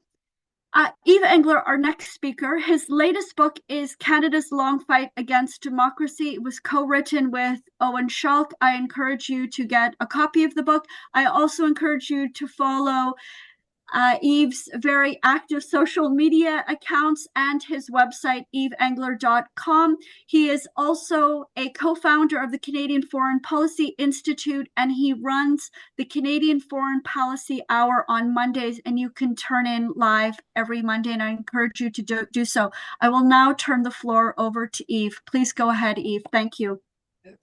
Eve Engler, our next speaker, his latest book is Canada's Long Fight Against Democracy. It was co-written with Owen Schalk. I encourage you to get a copy of the book. I also encourage you to follow Eve's very active social media accounts and his website, eveengler.com. He is also a co-founder of the Canadian Foreign Policy Institute, and he runs the Canadian Foreign Policy Hour on Mondays, and you can turn in live every Monday, and I encourage you to do so. I will now turn the floor over to Eve. Please go ahead, Eve. Thank you.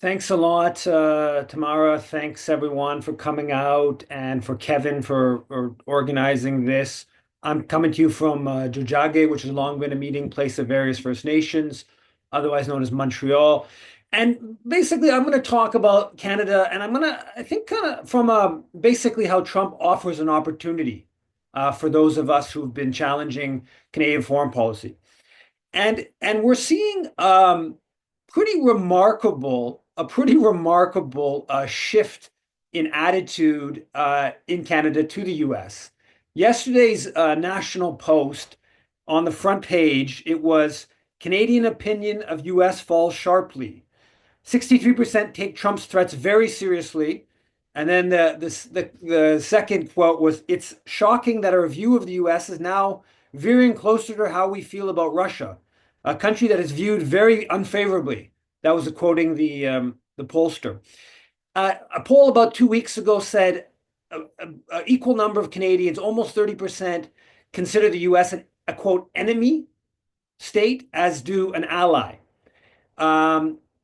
Thanks a lot, Tamara. Thanks everyone for coming out, and for Kevin for organizing this. I'm coming to you from Jojage, which has long been a meeting place of various First Nations, otherwise known as Montreal. And basically, I'm going to talk about Canada, and I'm going to, I think, kind of from basically how Trump offers an opportunity for those of us who've been challenging Canadian foreign policy. And we're seeing pretty remarkable shift in attitude in Canada to the US. Yesterday's National Post, on the front page, it was Canadian opinion of US falls sharply. 63% take Trump's threats very seriously. And then the second quote was, it's shocking that our view of the US is now veering closer to how we feel about Russia, a country that is viewed very unfavorably. That was quoting the pollster. A poll about 2 weeks ago said an equal number of Canadians, almost 30%, consider the US a quote enemy state, as do an ally.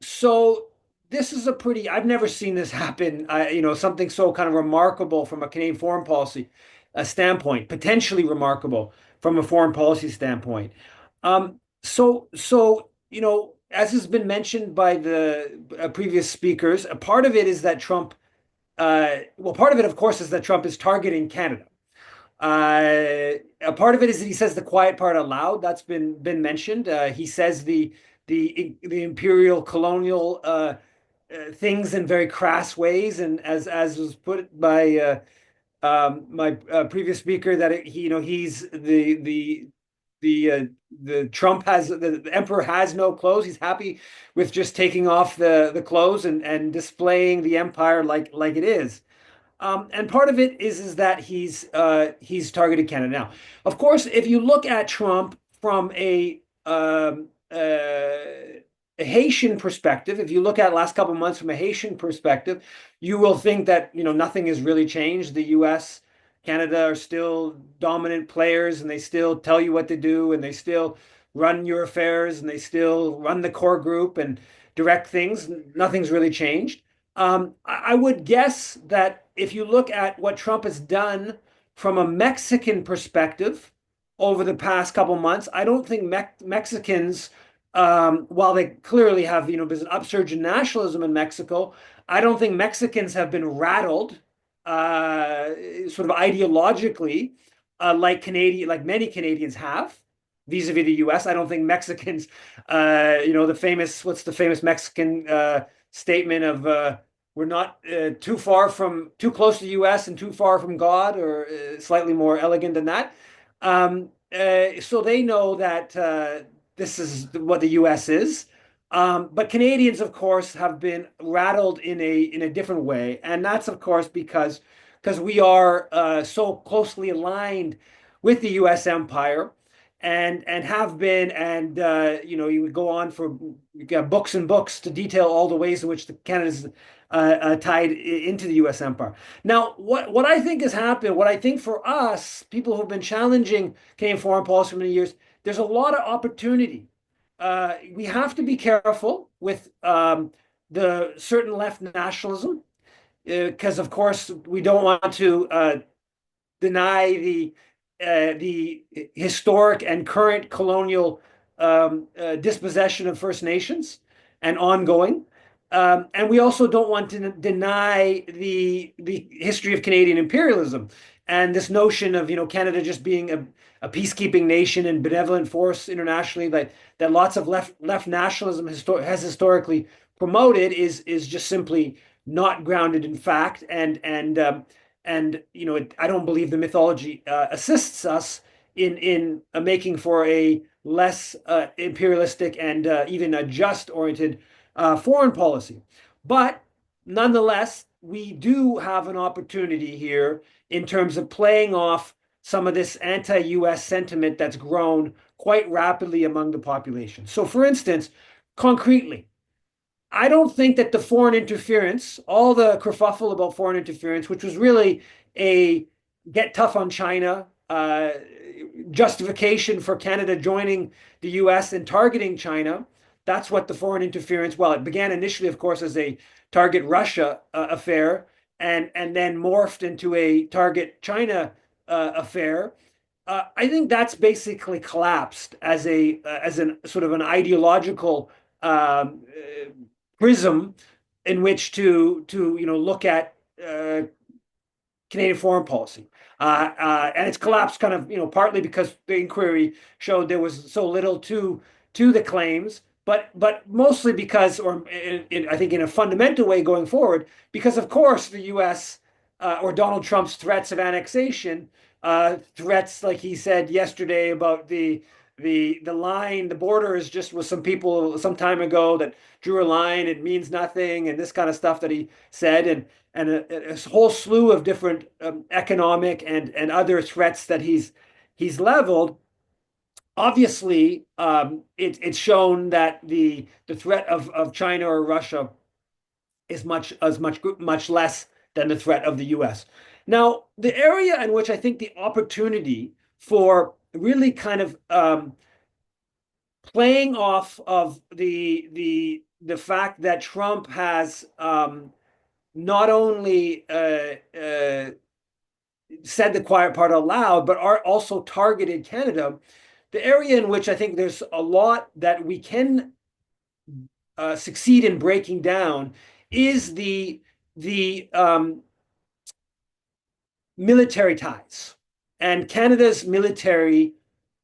So this is a pretty, I've never seen this happen, something so kind of remarkable from a Canadian foreign policy standpoint, potentially remarkable from a foreign policy standpoint. As has been mentioned by the previous speakers, a part of it is that Trump, part of it, of course, is that Trump is targeting Canada. A part of it is that he says the quiet part aloud. That's been mentioned. He says the imperial colonial things in very crass ways, and as was put by my previous speaker, that he's the Trump has the emperor has no clothes. He's happy with just taking off the clothes and displaying the empire like it is. And part of it is that he's targeted Canada. Now, of course, if you look at Trump from a Haitian perspective, if you look at last couple of months from a Haitian perspective, you will think that nothing has really changed. The U.S., Canada are still dominant players, and they still tell you what to do, and they still run your affairs, and they still run the core group and direct things. Nothing's really changed. I would guess that if you look at what Trump has done from a Mexican perspective over the past couple months, I don't think Mexicans, while they clearly have, there's an upsurge in nationalism in Mexico, I don't think Mexicans have been rattled sort of ideologically like many Canadians have vis-a-vis the U.S. I don't think Mexicans, what's the famous Mexican statement of we're not too close to the U.S. and too far from God, or slightly more elegant than that. So they know that this is what the U.S. is. But Canadians, of course, have been rattled in a different way, and that's of course because we are so closely aligned with the U.S. empire, and have been, and you would go on for books and books to detail all the ways in which Canada's tied into the U.S. empire. Now, what I think has happened, what I think for us, people who've been challenging Canadian foreign policy for many years, there's a lot of opportunity. We have to be careful with the certain left nationalism, because of course we don't want to deny the historic and current colonial dispossession of First Nations and ongoing. And we also don't want to deny the history of Canadian imperialism and this notion of Canada just being a peacekeeping nation and benevolent force internationally that lots of left nationalism has historically promoted is just simply not grounded in fact, and I don't believe the mythology assists us in making for a less imperialistic and even a just-oriented foreign policy. But nonetheless, we do have an opportunity here in terms of playing off some of this anti-US sentiment that's grown quite rapidly among the population. So for instance, concretely, I don't think that the foreign interference, all the kerfuffle about foreign interference, which was really a get tough on China justification for Canada joining the US and targeting China, that's what the foreign interference, well, it began initially, of course, as a target Russia affair, and then morphed into a target China affair. I think that's basically collapsed as an sort of an ideological prism in which to look at Canadian foreign policy, and it's collapsed kind of partly because the inquiry showed there was so little to the claims, but mostly because, or I think in a fundamental way going forward, because of course the U.S. Or Donald Trump's threats of annexation, threats like he said yesterday about the line, the border is just with some people some time ago that drew a line, it means nothing, and this kind of stuff that he said, and a whole slew of different economic and other threats that he's leveled. Obviously, it's shown that the threat of China or Russia is much less than the threat of the U.S. Now, the area in which I think the opportunity for really kind of playing off of the fact that Trump has not only said the quiet part out loud, but are also targeted Canada. The area in which I think there's a lot that we can succeed in breaking down is the military ties. And Canada's military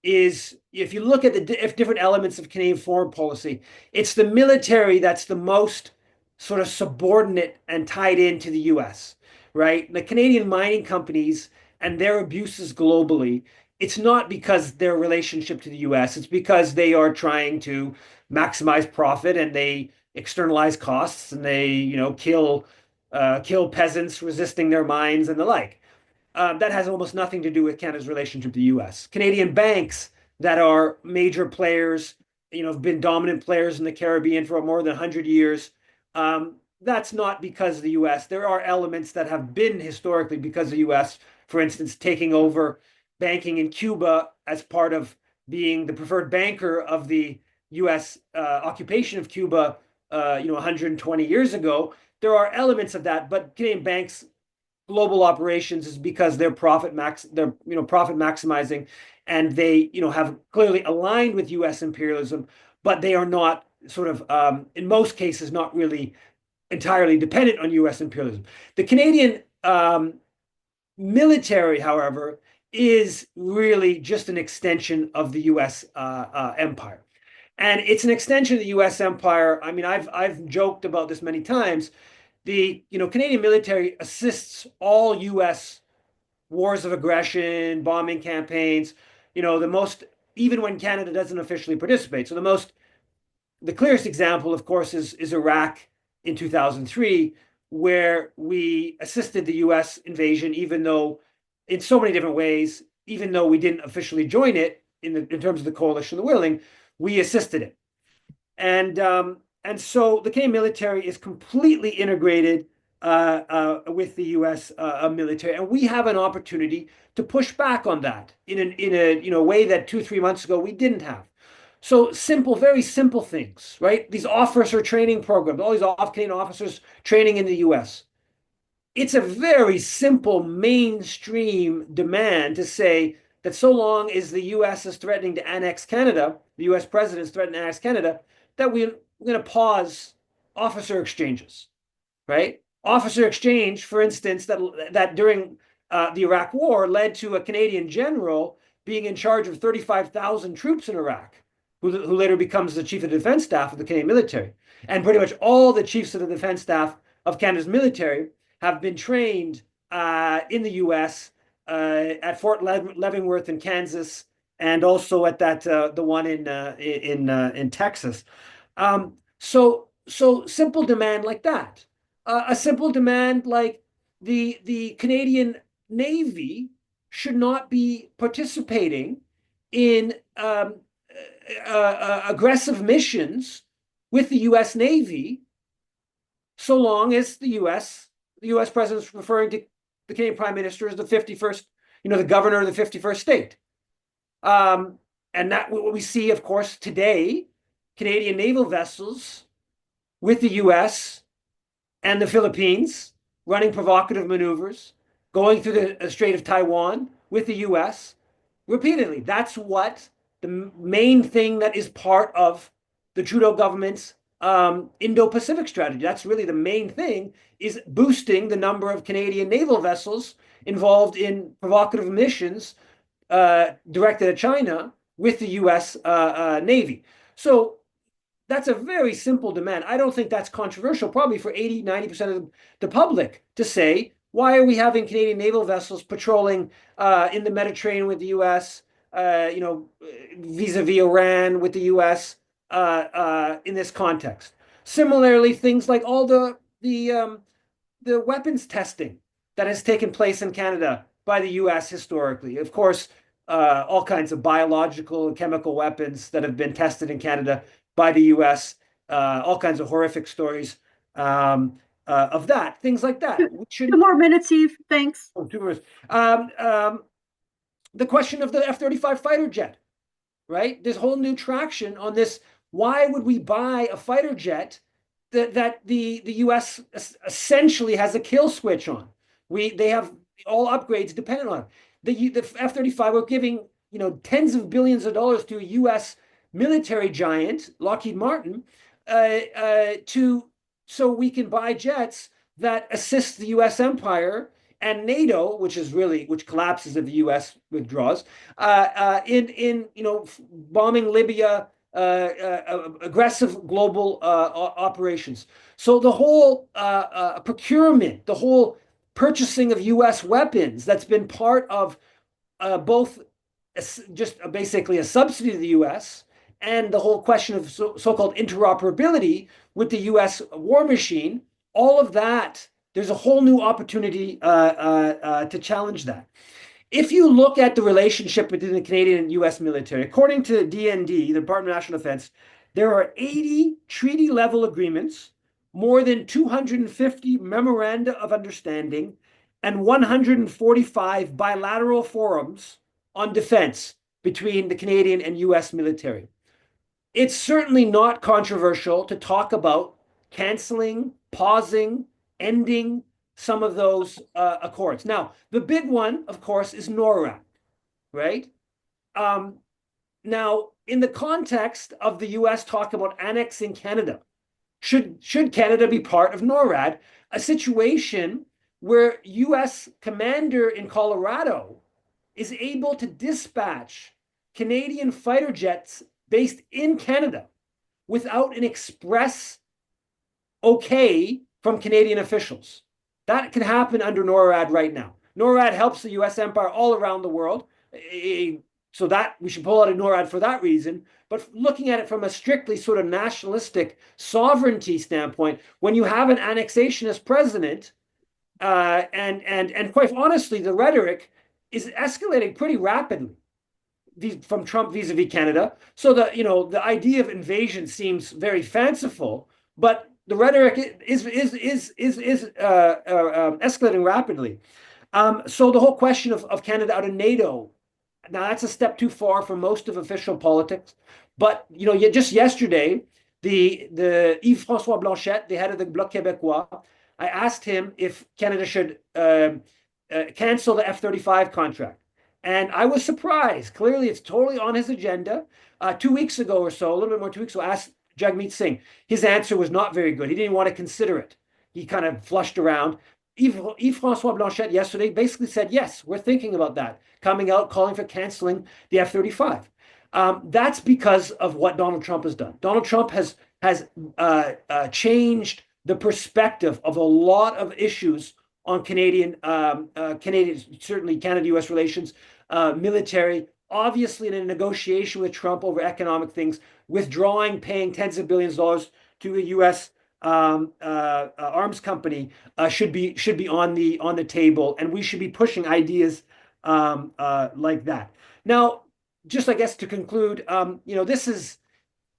is, if you look at the different elements of Canadian foreign policy, it's the military that's the most sort of subordinate and tied into the US, right? The Canadian mining companies and their abuses globally, it's not because their relationship to the US, it's because they are trying to maximize profit and they externalize costs and they, kill peasants resisting their mines and the like. That has almost nothing to do with Canada's relationship to the US. Canadian banks that are major players, have been dominant players in the Caribbean for more than 100 years. That's not because of the US. There are elements that have been historically because of the US, for instance, taking over banking in Cuba as part of being the preferred banker of the US occupation of Cuba, 120 years ago. There are elements of that, but Canadian banks global operations is because they're profit maximizing, and they have clearly aligned with US imperialism, but they are not sort of in most cases not really entirely dependent on US imperialism. The Canadian military, however, is really just an extension of the US empire. And it's an extension of the US empire. I mean, I've joked about this many times. The Canadian military assists all U.S. wars of aggression, bombing campaigns. Even when Canada doesn't officially participate. So the clearest example, of course, is Iraq in 2003, where we assisted the U.S. invasion, even though in so many different ways, even though we didn't officially join it in terms of the coalition of the willing, we assisted it. And so the Canadian military is completely integrated with the U.S. Military, and we have an opportunity to push back on that in a way that 2-3 months ago we didn't have. So very simple things, right? These officer training programs, all these Canadian officers training in the U.S. It's a very simple mainstream demand to say that so long as the U.S. is threatening to annex Canada, the U.S. president is threatening to annex Canada, that we're going to pause officer exchanges, right? Officer exchange, for instance, that during the Iraq War led to a Canadian general being in charge of 35,000 troops in Iraq, who later becomes the chief of the defense staff of the Canadian military. And pretty much all the chiefs of the defense staff of Canada's military have been trained in the U.S. At Fort Leavenworth in Kansas, and also at the one in Texas. So simple demand like that. A simple demand like the Canadian Navy should not be participating in aggressive missions with the U.S. Navy, so long as the U.S. president is referring to the Canadian Prime Minister as the 51st, the governor of the 51st state. And that what we see, of course, today, Canadian naval vessels with the U.S. and the Philippines running provocative maneuvers, going through the Strait of Taiwan with the U.S. repeatedly. That's what the main thing that is part of the Trudeau government's Indo-Pacific strategy. That's really the main thing, is boosting the number of Canadian naval vessels involved in provocative missions directed at China with the U.S. Navy. So that's a very simple demand. I don't think that's controversial, probably for 80-90% of the public, to say, why are we having Canadian naval vessels patrolling in the Mediterranean with the U.S., vis-a-vis Iran with the U.S., in this context? Similarly, things like all the weapons testing that has taken place in Canada by the U.S. historically. Of course, all kinds of biological and chemical weapons that have been tested in Canada by the U.S., all kinds of horrific stories of that, things like that. 2 more minutes, Eve. Thanks. Oh, 2 minutes. The question of the F-35 fighter jet. right? There's whole new traction on this. Why would we buy a fighter jet that the U.S. essentially has a kill switch on? They have all upgrades dependent on it. The F-35. We're giving tens of billions of dollars to a U.S. military giant, Lockheed Martin, so we can buy jets that assist the U.S. empire and NATO, which collapses if the U.S. withdraws, in bombing Libya, aggressive global operations. So the whole procurement, the whole purchasing of U.S. weapons, that's been part of both just basically a subsidy to the U.S. and the whole question of so-called interoperability with the U.S. war machine. All of that, there's a whole new opportunity to challenge that. If you look at the relationship between the Canadian and U.S. military, according to DND, the Department of National Defense, there are 80 treaty-level agreements, more than 250 memoranda of understanding, and 145 bilateral forums on defense between the Canadian and U.S. military. It's certainly not controversial to talk about canceling, pausing, ending some of those accords. Now, the big one, of course, is NORAD, right? Now, in the context of the U.S. talk about annexing Canada, should Canada be part of NORAD? A situation where U.S. commander in Colorado is able to dispatch Canadian fighter jets based in Canada without an express okay from Canadian officials. That can happen under NORAD right now. NORAD helps the U.S. empire all around the world, so that we should pull out of NORAD for that reason. But looking at it from a strictly sort of nationalistic sovereignty standpoint, when you have an annexationist president, and quite honestly, the rhetoric is escalating pretty rapidly from Trump vis-a-vis Canada. So the idea of invasion seems very fanciful, but the rhetoric is escalating rapidly. So the whole question of Canada out of NATO, now that's a step too far for most of official politics. But just yesterday, the Yves-François Blanchet, the head of the Bloc Québécois, I asked him if Canada should cancel the F-35 contract. And I was surprised. Clearly, it's totally on his agenda. 2 weeks ago or so, a little bit more, 2 weeks ago, I asked Jagmeet Singh. His answer was not very good. He didn't want to consider it. He kind of flushed around. Yves-François Blanchet yesterday basically said, yes, we're thinking about that, coming out, calling for canceling the F-35. That's because of what Donald Trump has done. Donald Trump has changed the perspective of a lot of issues on Canadian, certainly Canada-U.S. relations, military, obviously in a negotiation with Trump over economic things, withdrawing, paying tens of billions of dollars to a U.S. Arms company should be on the table, and we should be pushing ideas like that. Now, just I guess to conclude, this is,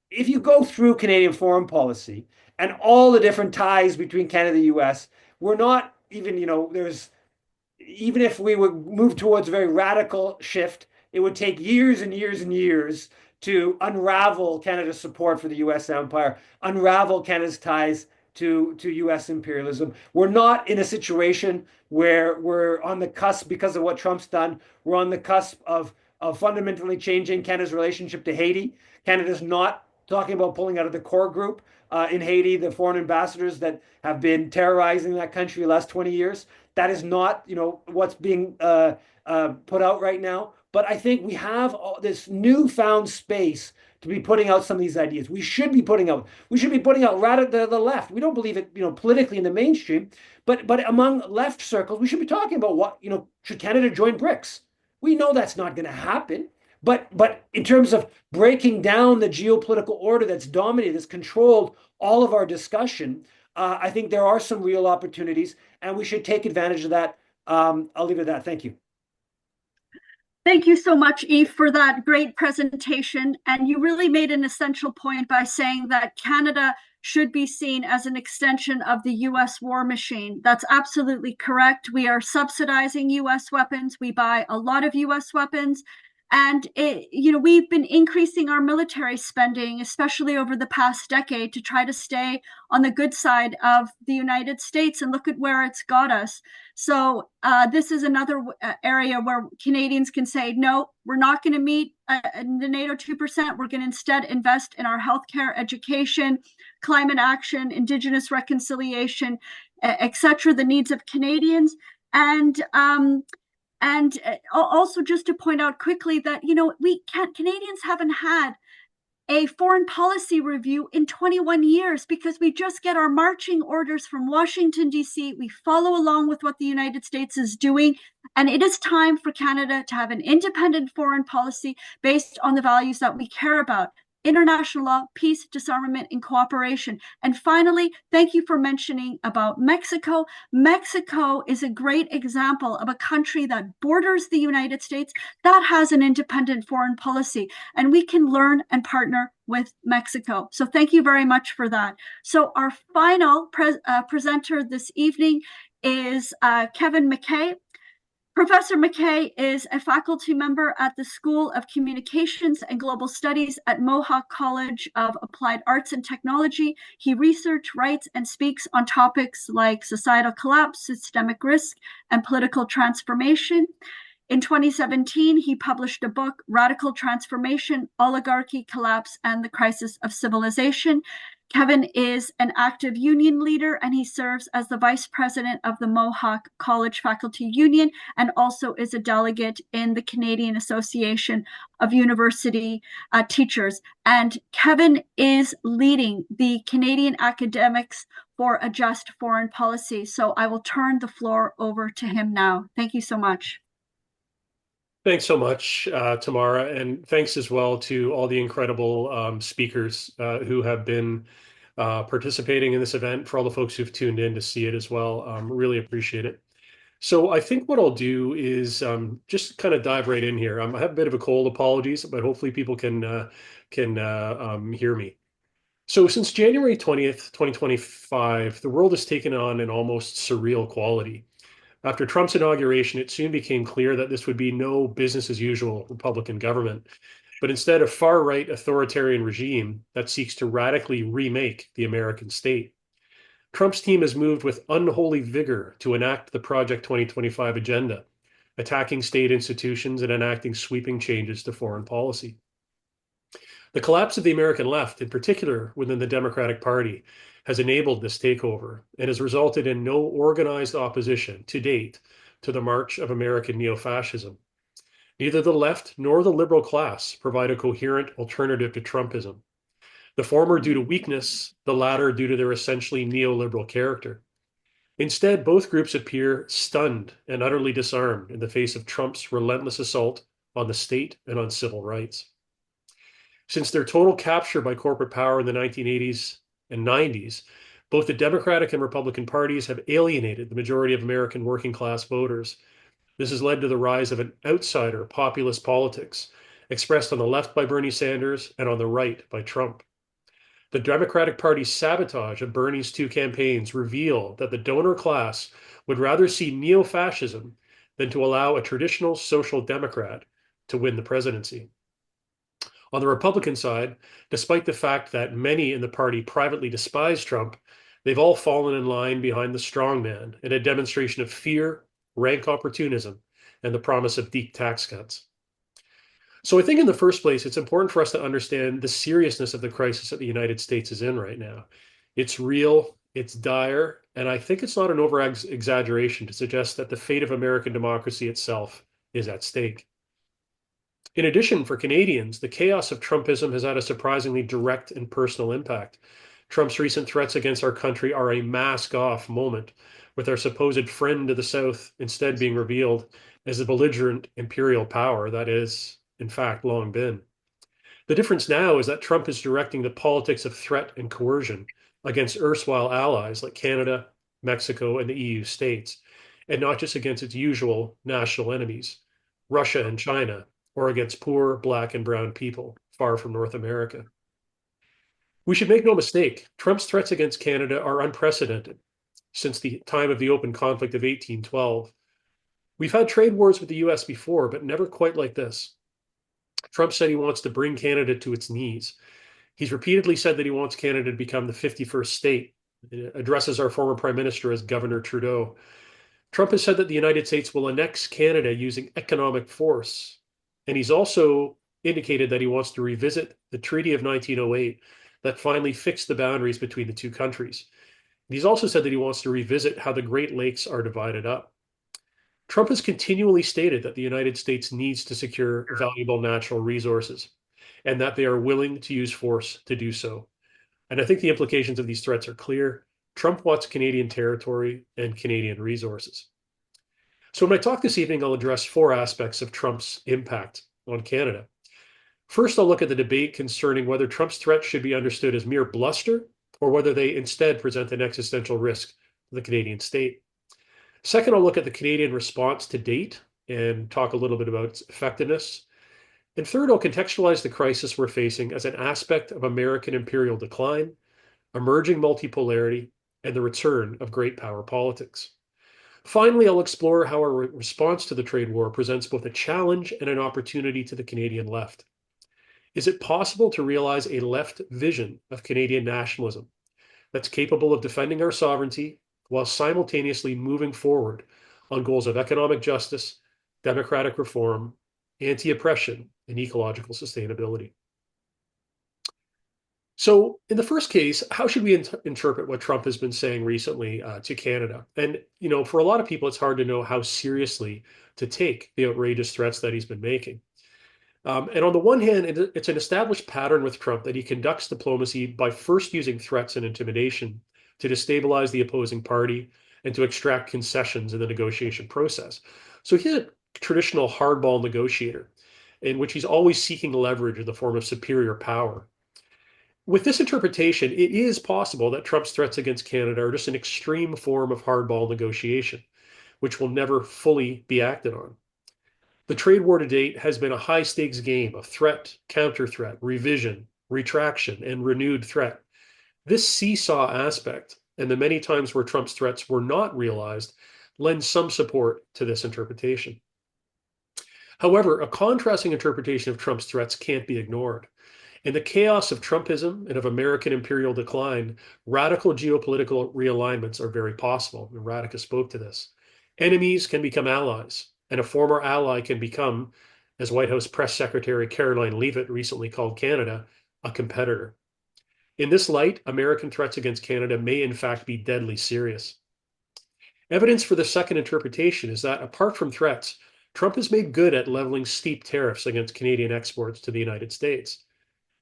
if you go through Canadian foreign policy and all the different ties between Canada and the U.S., we're not even, even if we would move towards a very radical shift, it would take years and years and years to unravel Canada's support for the U.S. empire, unravel Canada's ties to U.S. imperialism. We're not in a situation where we're on the cusp, because of what Trump's done, we're on the cusp of fundamentally changing Canada's relationship to Haiti. Canada's not talking about pulling out of the core group in Haiti, the foreign ambassadors that have been terrorizing that country the last 20 years. That is not, what's being put out right now. But I think we have this newfound space to be putting out some of these ideas. We should be putting out right at the left. We don't believe it, politically in the mainstream, but among left circles, we should be talking about what, should Canada join BRICS? We know that's not going to happen. But in terms of breaking down the geopolitical order that's dominated, that's controlled all of our discussion, I think there are some real opportunities, and we should take advantage of that. I'll leave it at that. Thank you. Thank you so much, Eve, for that great presentation. And you really made an essential point by saying that Canada should be seen as an extension of the U.S. war machine. That's absolutely correct. We are subsidizing U.S. weapons. We buy a lot of U.S. weapons. And we've been increasing our military spending, especially over the past decade, to try to stay on the good side of the United States, and look at where it's got us. So this is another area where Canadians can say, no, we're not going to meet the NATO 2%. We're going to instead invest in our healthcare, education, climate action, Indigenous reconciliation, etc., the needs of Canadians. And also just to point out quickly that, Canadians haven't had a foreign policy review in 21 years because we just get our marching orders from Washington, D.C. We follow along with what the United States is doing. And it is time for Canada to have an independent foreign policy based on the values that we care about: international law, peace, disarmament, and cooperation. And finally, thank you for mentioning about Mexico. Mexico is a great example of a country that borders the United States that has an independent foreign policy, and we can learn and partner with Mexico. So thank you very much for that. So our final presenter this evening is Kevin McKay. Professor McKay is a faculty member at the School of Communications and Global Studies at Mohawk College of Applied Arts and Technology. He researches, writes, and speaks on topics like societal collapse, systemic risk, and political transformation. In 2017, he published a book, Radical Transformation, Oligarchy, Collapse, and the Crisis of Civilization. Kevin is an active union leader, and he serves as the vice president of the Mohawk College Faculty Union, and also is a delegate in the Canadian Association of University Teachers. And Kevin is leading the Canadian Academics for a Just Foreign Policy. So I will turn the floor over to him now. Thank you so much. Thanks so much, Tamara, and thanks as well to all the incredible speakers who have been participating in this event, for all the folks who've tuned in to see it as well. Really appreciate it. So I think what I'll do is just kind of dive right in here. I have a bit of a cold, apologies, but hopefully people can hear me. So since January 20th, 2025, the world has taken on an almost surreal quality. After Trump's inauguration, it soon became clear that this would be no business as usual Republican government, but instead a far-right authoritarian regime that seeks to radically remake the American state. Trump's team has moved with unholy vigor to enact the Project 2025 agenda, attacking state institutions and enacting sweeping changes to foreign policy. The collapse of the American left, in particular within the Democratic Party, has enabled this takeover and has resulted in no organized opposition to date to the march of American neo-fascism. Neither the left nor the liberal class provide a coherent alternative to Trumpism. The former due to weakness, the latter due to their essentially neoliberal character. Instead, both groups appear stunned and utterly disarmed in the face of Trump's relentless assault on the state and on civil rights. Since their total capture by corporate power in the 1980s and 90s, both the Democratic and Republican parties have alienated the majority of American working class voters. This has led to the rise of an outsider populist politics, expressed on the left by Bernie Sanders and on the right by Trump. The Democratic Party's sabotage of Bernie's two campaigns reveal that the donor class would rather see neo-fascism than to allow a traditional social democrat to win the presidency. On the Republican side, despite the fact that many in the party privately despise Trump, they've all fallen in line behind the strongman in a demonstration of fear, rank opportunism, and the promise of deep tax cuts. So I think in the first place, it's important for us to understand the seriousness of the crisis that the United States is in right now. It's real, it's dire, and I think it's not an over-exaggeration to suggest that the fate of American democracy itself is at stake. In addition, for Canadians, the chaos of Trumpism has had a surprisingly direct and personal impact. Trump's recent threats against our country are a mask-off moment, with our supposed friend to the South instead being revealed as a belligerent imperial power that is, in fact, long been. The difference now is that Trump is directing the politics of threat and coercion against erstwhile allies like Canada, Mexico, and the EU states, and not just against its usual national enemies, Russia and China, or against poor Black and brown people far from North America. We should make no mistake, Trump's threats against Canada are unprecedented since the time of the open conflict of 1812. We've had trade wars with the US before, but never quite like this. Trump said he wants to bring Canada to its knees. He's repeatedly said that he wants Canada to become the 51st state. It addresses our former prime minister as Governor Trudeau. Trump has said that the United States will annex Canada using economic force. And he's also indicated that he wants to revisit the Treaty of 1908 that finally fixed the boundaries between the two countries. He's also said that he wants to revisit how the Great Lakes are divided up. Trump has continually stated that the United States needs to secure valuable natural resources and that they are willing to use force to do so. And I think the implications of these threats are clear. Trump wants Canadian territory and Canadian resources. So in my talk this evening, I'll address four aspects of Trump's impact on Canada. First, I'll look at the debate concerning whether Trump's threats should be understood as mere bluster or whether they instead present an existential risk to the Canadian state. Second, I'll look at the Canadian response to date and talk a little bit about its effectiveness. And third, I'll contextualize the crisis we're facing as an aspect of American imperial decline, emerging multipolarity, and the return of great power politics. Finally, I'll explore how our response to the trade war presents both a challenge and an opportunity to the Canadian left. Is it possible to realize a left vision of Canadian nationalism that's capable of defending our sovereignty while simultaneously moving forward on goals of economic justice, democratic reform, anti-oppression, and ecological sustainability? So in the first case, how should we interpret what Trump has been saying recently to Canada? And, for a lot of people, it's hard to know how seriously to take the outrageous threats that he's been making. And on the one hand, it's an established pattern with Trump that he conducts diplomacy by first using threats and intimidation to destabilize the opposing party and to extract concessions in the negotiation process. So he's a traditional hardball negotiator in which he's always seeking leverage in the form of superior power. With this interpretation, it is possible that Trump's threats against Canada are just an extreme form of hardball negotiation, which will never fully be acted on. The trade war to date has been a high-stakes game of threat, counter-threat, revision, retraction, and renewed threat. This seesaw aspect, and the many times where Trump's threats were not realized, lends some support to this interpretation. However, a contrasting interpretation of Trump's threats can't be ignored. In the chaos of Trumpism and of American imperial decline, radical geopolitical realignments are very possible, and Radhika spoke to this. Enemies can become allies, and a former ally can become, as White House Press Secretary Caroline Leavitt recently called Canada, a competitor. In this light, American threats against Canada may in fact be deadly serious. Evidence for the second interpretation is that, apart from threats, Trump has made good at leveling steep tariffs against Canadian exports to the United States.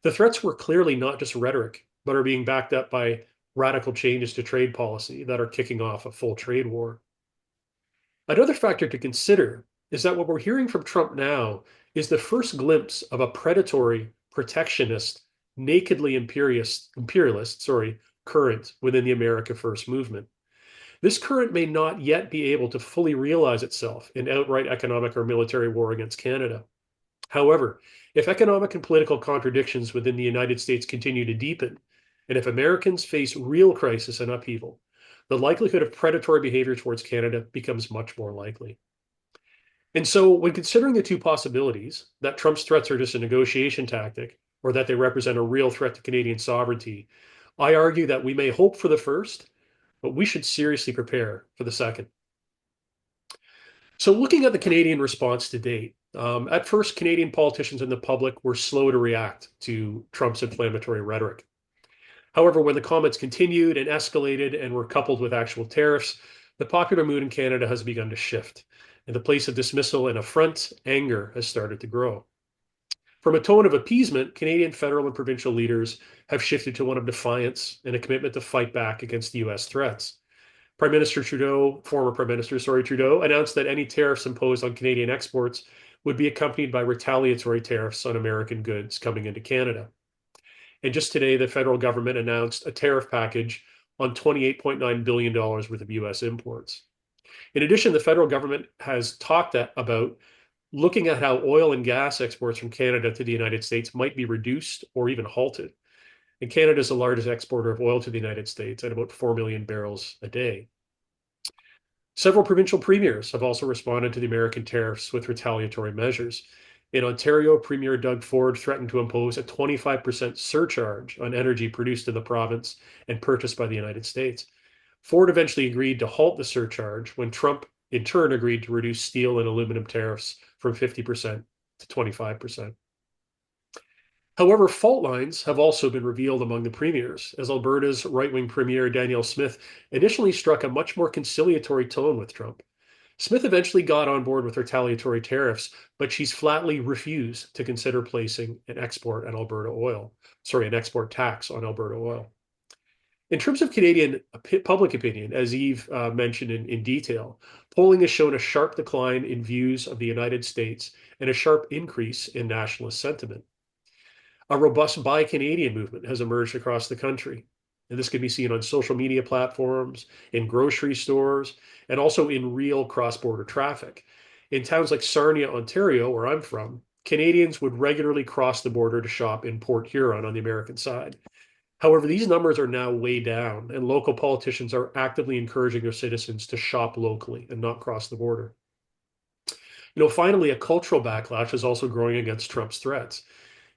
The threats were clearly not just rhetoric, but are being backed up by radical changes to trade policy that are kicking off a full trade war. Another factor to consider is that what we're hearing from Trump now is the first glimpse of a predatory, protectionist, nakedly imperialist current within the America First movement. This current may not yet be able to fully realize itself in outright economic or military war against Canada. However, if economic and political contradictions within the United States continue to deepen, and if Americans face real crisis and upheaval, the likelihood of predatory behavior towards Canada becomes much more likely. And so when considering the two possibilities, that Trump's threats are just a negotiation tactic or that they represent a real threat to Canadian sovereignty, I argue that we may hope for the first, but we should seriously prepare for the second. So looking at the Canadian response to date, at first, Canadian politicians and the public were slow to react to Trump's inflammatory rhetoric. However, when the comments continued and escalated and were coupled with actual tariffs, the popular mood in Canada has begun to shift. In the place of dismissal and affront, anger has started to grow. From a tone of appeasement, Canadian federal and provincial leaders have shifted to one of defiance and a commitment to fight back against the U.S. threats. Former Prime Minister Trudeau, announced that any tariffs imposed on Canadian exports would be accompanied by retaliatory tariffs on American goods coming into Canada. And just today, the federal government announced a tariff package on $28.9 billion worth of U.S. imports. In addition, the federal government has talked about looking at how oil and gas exports from Canada to the United States might be reduced or even halted. And Canada is the largest exporter of oil to the United States at about 4 million barrels a day. Several provincial premiers have also responded to the American tariffs with retaliatory measures. In Ontario, Premier Doug Ford threatened to impose a 25% surcharge on energy produced in the province and purchased by the United States. Ford eventually agreed to halt the surcharge when Trump, in turn, agreed to reduce steel and aluminum tariffs from 50% to 25%. However, fault lines have also been revealed among the premiers, as Alberta's right-wing premier Danielle Smith initially struck a much more conciliatory tone with Trump. Smith eventually got on board with retaliatory tariffs, but she's flatly refused to consider placing an export tax on Alberta oil. In terms of Canadian public opinion, as Eve mentioned in detail, polling has shown a sharp decline in views of the United States and a sharp increase in nationalist sentiment. A robust Buy Canadian movement has emerged across the country. And this can be seen on social media platforms, in grocery stores, and also in real cross-border traffic. In towns like Sarnia, Ontario, where I'm from, Canadians would regularly cross the border to shop in Port Huron on the American side. However, these numbers are now way down, and local politicians are actively encouraging their citizens to shop locally and not cross the border. Finally, a cultural backlash is also growing against Trump's threats.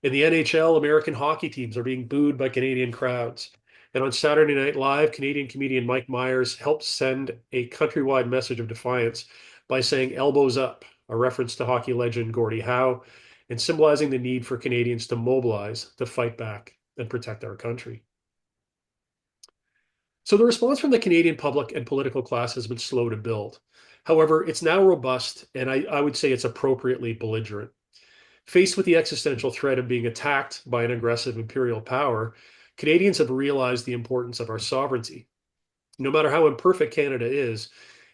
In the NHL, American hockey teams are being booed by Canadian crowds. And on Saturday Night Live, Canadian comedian Mike Myers helped send a countrywide message of defiance by saying elbows up, a reference to hockey legend Gordie Howe, and symbolizing the need for Canadians to mobilize to fight back and protect our country. So the response from the Canadian public and political class has been slow to build. However, it's now robust, and I would say it's appropriately belligerent. Faced with the existential threat of being attacked by an aggressive imperial power, Canadians have realized the importance of our sovereignty. No matter how imperfect Canada is,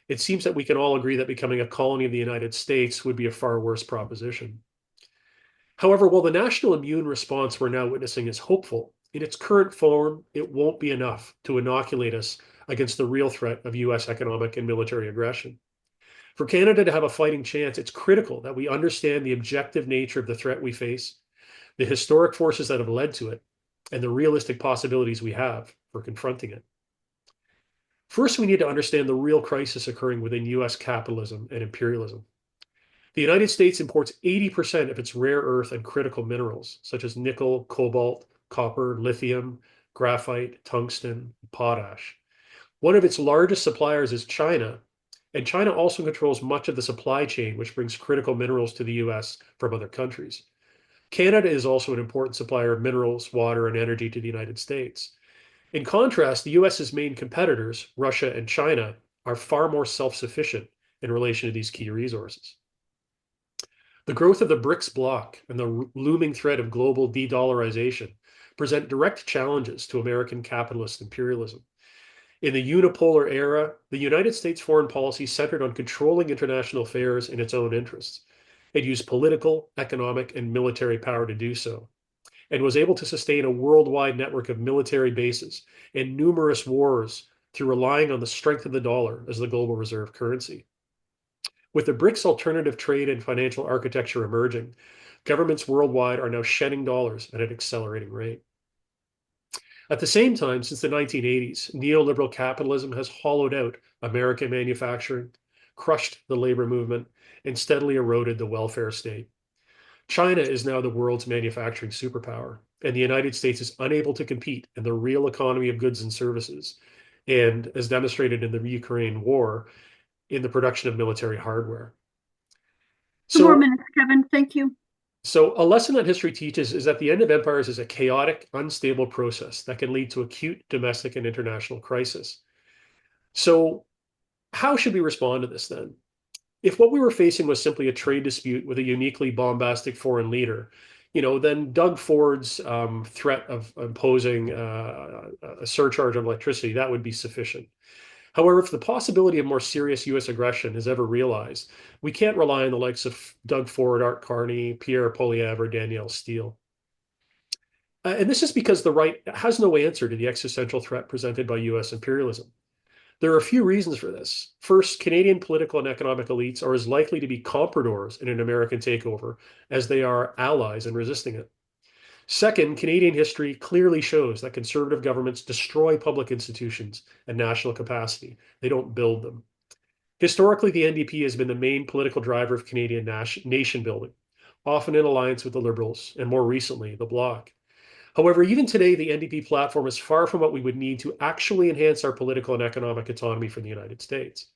it seems that we can all agree that becoming a colony of the United States would be a far worse proposition. However, while the national immune response we're now witnessing is hopeful, in its current form, it won't be enough to inoculate us against the real threat of US economic and military aggression. For Canada to have a fighting chance, it's critical that we understand the objective nature of the threat we face, the historic forces that have led to it, and the realistic possibilities we have for confronting it. First, we need to understand the real crisis occurring within US capitalism and imperialism. The United States imports 80% of its rare earth and critical minerals, such as nickel, cobalt, copper, lithium, graphite, tungsten, potash. One of its largest suppliers is China, and China also controls much of the supply chain, which brings critical minerals to the US from other countries. Canada is also an important supplier of minerals, water, and energy to the United States. In contrast, the US's main competitors, Russia and China, are far more self-sufficient in relation to these key resources. The growth of the BRICS bloc and the looming threat of global de-dollarization present direct challenges to American capitalist imperialism. In the unipolar era, the United States foreign policy centered on controlling international affairs in its own interests. It used political, economic, and military power to do so, and was able to sustain a worldwide network of military bases and numerous wars through relying on the strength of the dollar as the global reserve currency. With the BRICS alternative trade and financial architecture emerging, governments worldwide are now shedding dollars at an accelerating rate. At the same time, since the 1980s, neoliberal capitalism has hollowed out American manufacturing, crushed the labor movement, and steadily eroded the welfare state. China is now the world's manufacturing superpower, and the United States is unable to compete in the real economy of goods and services, and, as demonstrated in the Ukraine war, in the production of military hardware. 2 more minutes, Kevin. Thank you. So a lesson that history teaches is that the end of empires is a chaotic, unstable process that can lead to acute domestic and international crisis. So how should we respond to this then? If what we were facing was simply a trade dispute with a uniquely bombastic foreign leader, then Doug Ford's threat of imposing a surcharge on electricity, that would be sufficient. However, if the possibility of more serious U.S. aggression is ever realized, we can't rely on the likes of Doug Ford, Art Carney, Pierre Poilievre, or Danielle Steel. And this is because the right has no answer to the existential threat presented by U.S. imperialism. There are a few reasons for this. First, Canadian political and economic elites are as likely to be compradors in an American takeover as they are allies in resisting it. Second, Canadian history clearly shows that conservative governments destroy public institutions and national capacity. They don't build them. Historically, the NDP has been the main political driver of Canadian nation building. often in alliance with the Liberals and more recently, the bloc. However, even today, the NDP platform is far from what we would need to actually enhance our political and economic autonomy for the United States.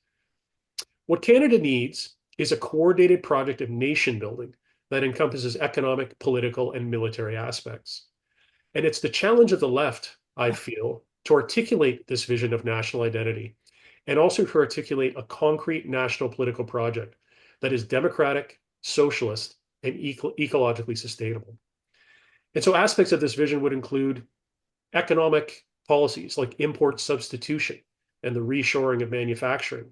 What Canada needs is a coordinated project of nation building that encompasses economic, political, and military aspects. And it's the challenge of the left, I feel, to articulate this vision of national identity and also to articulate a concrete national political project that is democratic, socialist, and ecologically sustainable. And so aspects of this vision would include economic policies like import substitution and the reshoring of manufacturing,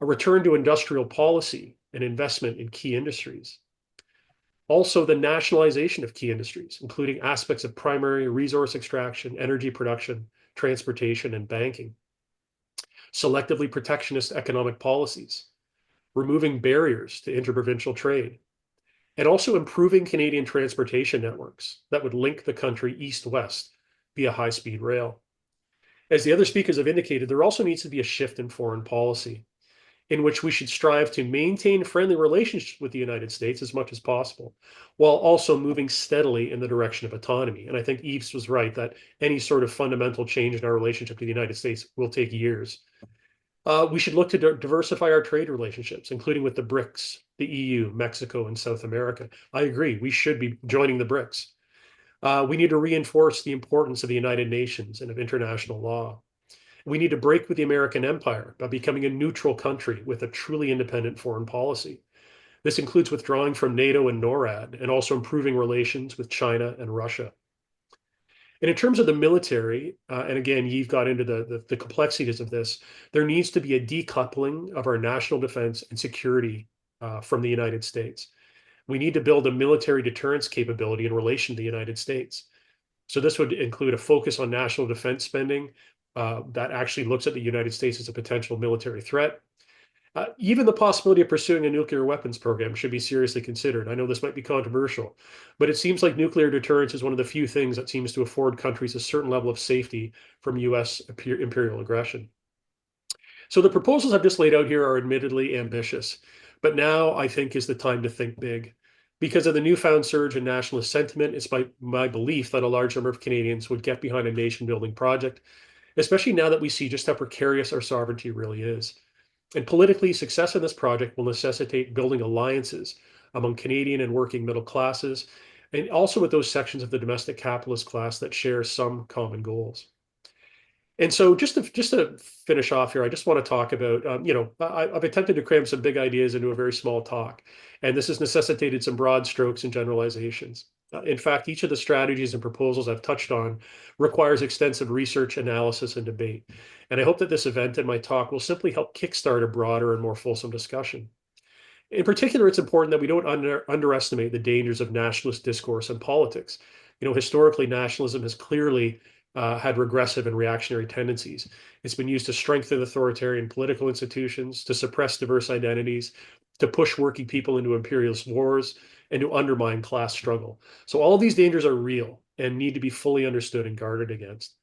a return to industrial policy and investment in key industries, also the nationalization of key industries, including aspects of primary resource extraction, energy production, transportation, and banking, selectively protectionist economic policies, removing barriers to interprovincial trade, and also improving Canadian transportation networks that would link the country east-west via high-speed rail. As the other speakers have indicated, there also needs to be a shift in foreign policy in which we should strive to maintain friendly relationships with the United States as much as possible, while also moving steadily in the direction of autonomy. And I think Yves was right that any sort of fundamental change in our relationship to the United States will take years. We should look to diversify our trade relationships, including with the BRICS, the EU, Mexico, and South America. I agree, we should be joining the BRICS. We need to reinforce the importance of the United Nations and of international law. We need to break with the American empire by becoming a neutral country with a truly independent foreign policy. This includes withdrawing from NATO and NORAD and also improving relations with China and Russia. And in terms of the military, and again, you've got into the complexities of this, there needs to be a decoupling of our national defense and security from the United States. We need to build a military deterrence capability in relation to the United States. So this would include a focus on national defense spending that actually looks at the United States as a potential military threat. Even the possibility of pursuing a nuclear weapons program should be seriously considered. I know this might be controversial, but it seems like nuclear deterrence is one of the few things that seems to afford countries a certain level of safety from US imperial aggression. So the proposals I've just laid out here are admittedly ambitious, but now I think is the time to think big. Because of the newfound surge in nationalist sentiment, it's my belief that a large number of Canadians would get behind a nation-building project, especially now that we see just how precarious our sovereignty really is. And politically, success in this project will necessitate building alliances among Canadian and working middle classes, and also with those sections of the domestic capitalist class that share some common goals. And so just to finish off here, I just want to talk about, I've attempted to cram some big ideas into a very small talk, and this has necessitated some broad strokes and generalizations. In fact, each of the strategies and proposals I've touched on requires extensive research, analysis, and debate. And I hope that this event and my talk will simply help kickstart a broader and more fulsome discussion. In particular, it's important that we don't underestimate the dangers of nationalist discourse and politics. Historically, nationalism has clearly had regressive and reactionary tendencies. It's been used to strengthen authoritarian political institutions, to suppress diverse identities, to push working people into imperialist wars, and to undermine class struggle. So all of these dangers are real and need to be fully understood and guarded against.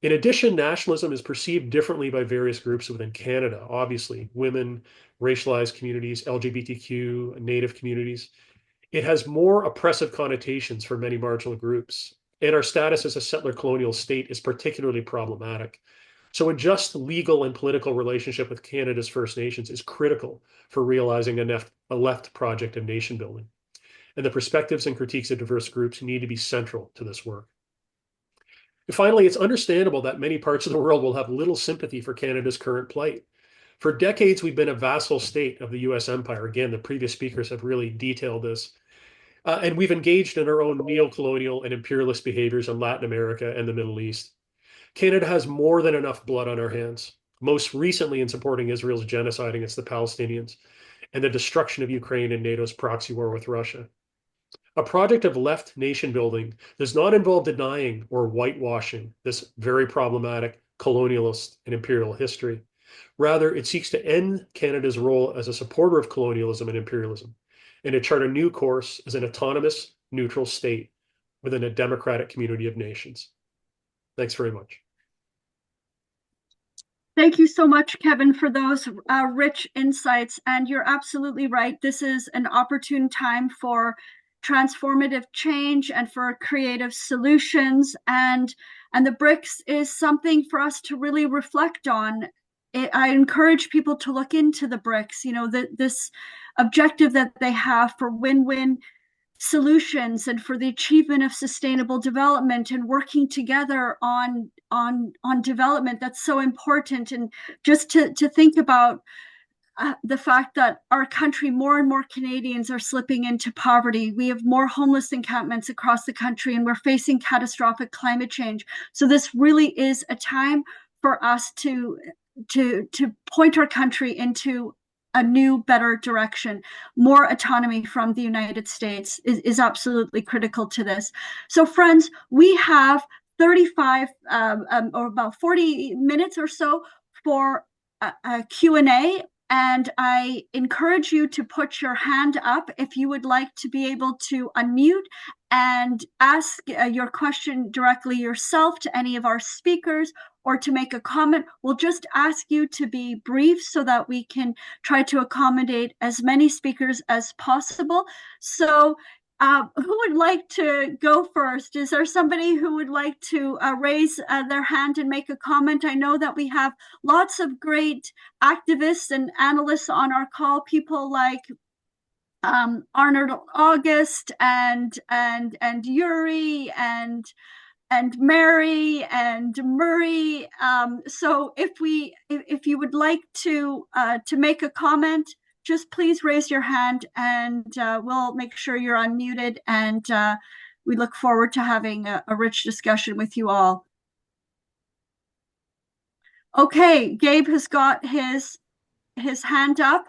In addition, nationalism is perceived differently by various groups within Canada. Obviously, women, racialized communities, LGBTQ, Native communities. It has more oppressive connotations for many marginal groups, and our status as a settler colonial state is particularly problematic. So a just legal and political relationship with Canada's First Nations is critical for realizing a left project of nation building. And the perspectives and critiques of diverse groups need to be central to this work. And finally, it's understandable that many parts of the world will have little sympathy for Canada's current plight. For decades, we've been a vassal state of the US empire. Again, the previous speakers have really detailed this. And we've engaged in our own neo-colonial and imperialist behaviors in Latin America and the Middle East. Canada has more than enough blood on our hands, most recently in supporting Israel's genocide against the Palestinians and the destruction of Ukraine and NATO's proxy war with Russia. A project of left nation building does not involve denying or whitewashing this very problematic colonialist and imperial history. Rather, it seeks to end Canada's role as a supporter of colonialism and imperialism and to chart a new course as an autonomous, neutral state within a democratic community of nations. Thanks very much. Thank you so much, Kevin, for those rich insights. And you're absolutely right. This is an opportune time for transformative change and for creative solutions. And the BRICS is something for us to really reflect on. I encourage people to look into the BRICS, this objective that they have for win-win solutions and for the achievement of sustainable development and working together on development. That's so important. And just to think about the fact that our country, more and more Canadians are slipping into poverty. We have more homeless encampments across the country, and we're facing catastrophic climate change. So this really is a time for us to point our country into a new, better direction. More autonomy from the United States is absolutely critical to this. So friends, we have 35 or about 40 minutes or so for a Q&A. And I encourage you to put your hand up if you would like to be able to unmute and ask your question directly yourself to any of our speakers, or to make a comment. We'll just ask you to be brief so that we can try to accommodate as many speakers as possible. So who would like to go first? Is there somebody who would like to raise their hand and make a comment? I know that we have lots of great activists and analysts on our call, people like Arnold August and Yuri and Mary and Murray. So if you would like to make a comment, just please raise your hand, and we'll make sure you're unmuted. And we look forward to having a rich discussion with you all. Okay, Gabe has got his hand up,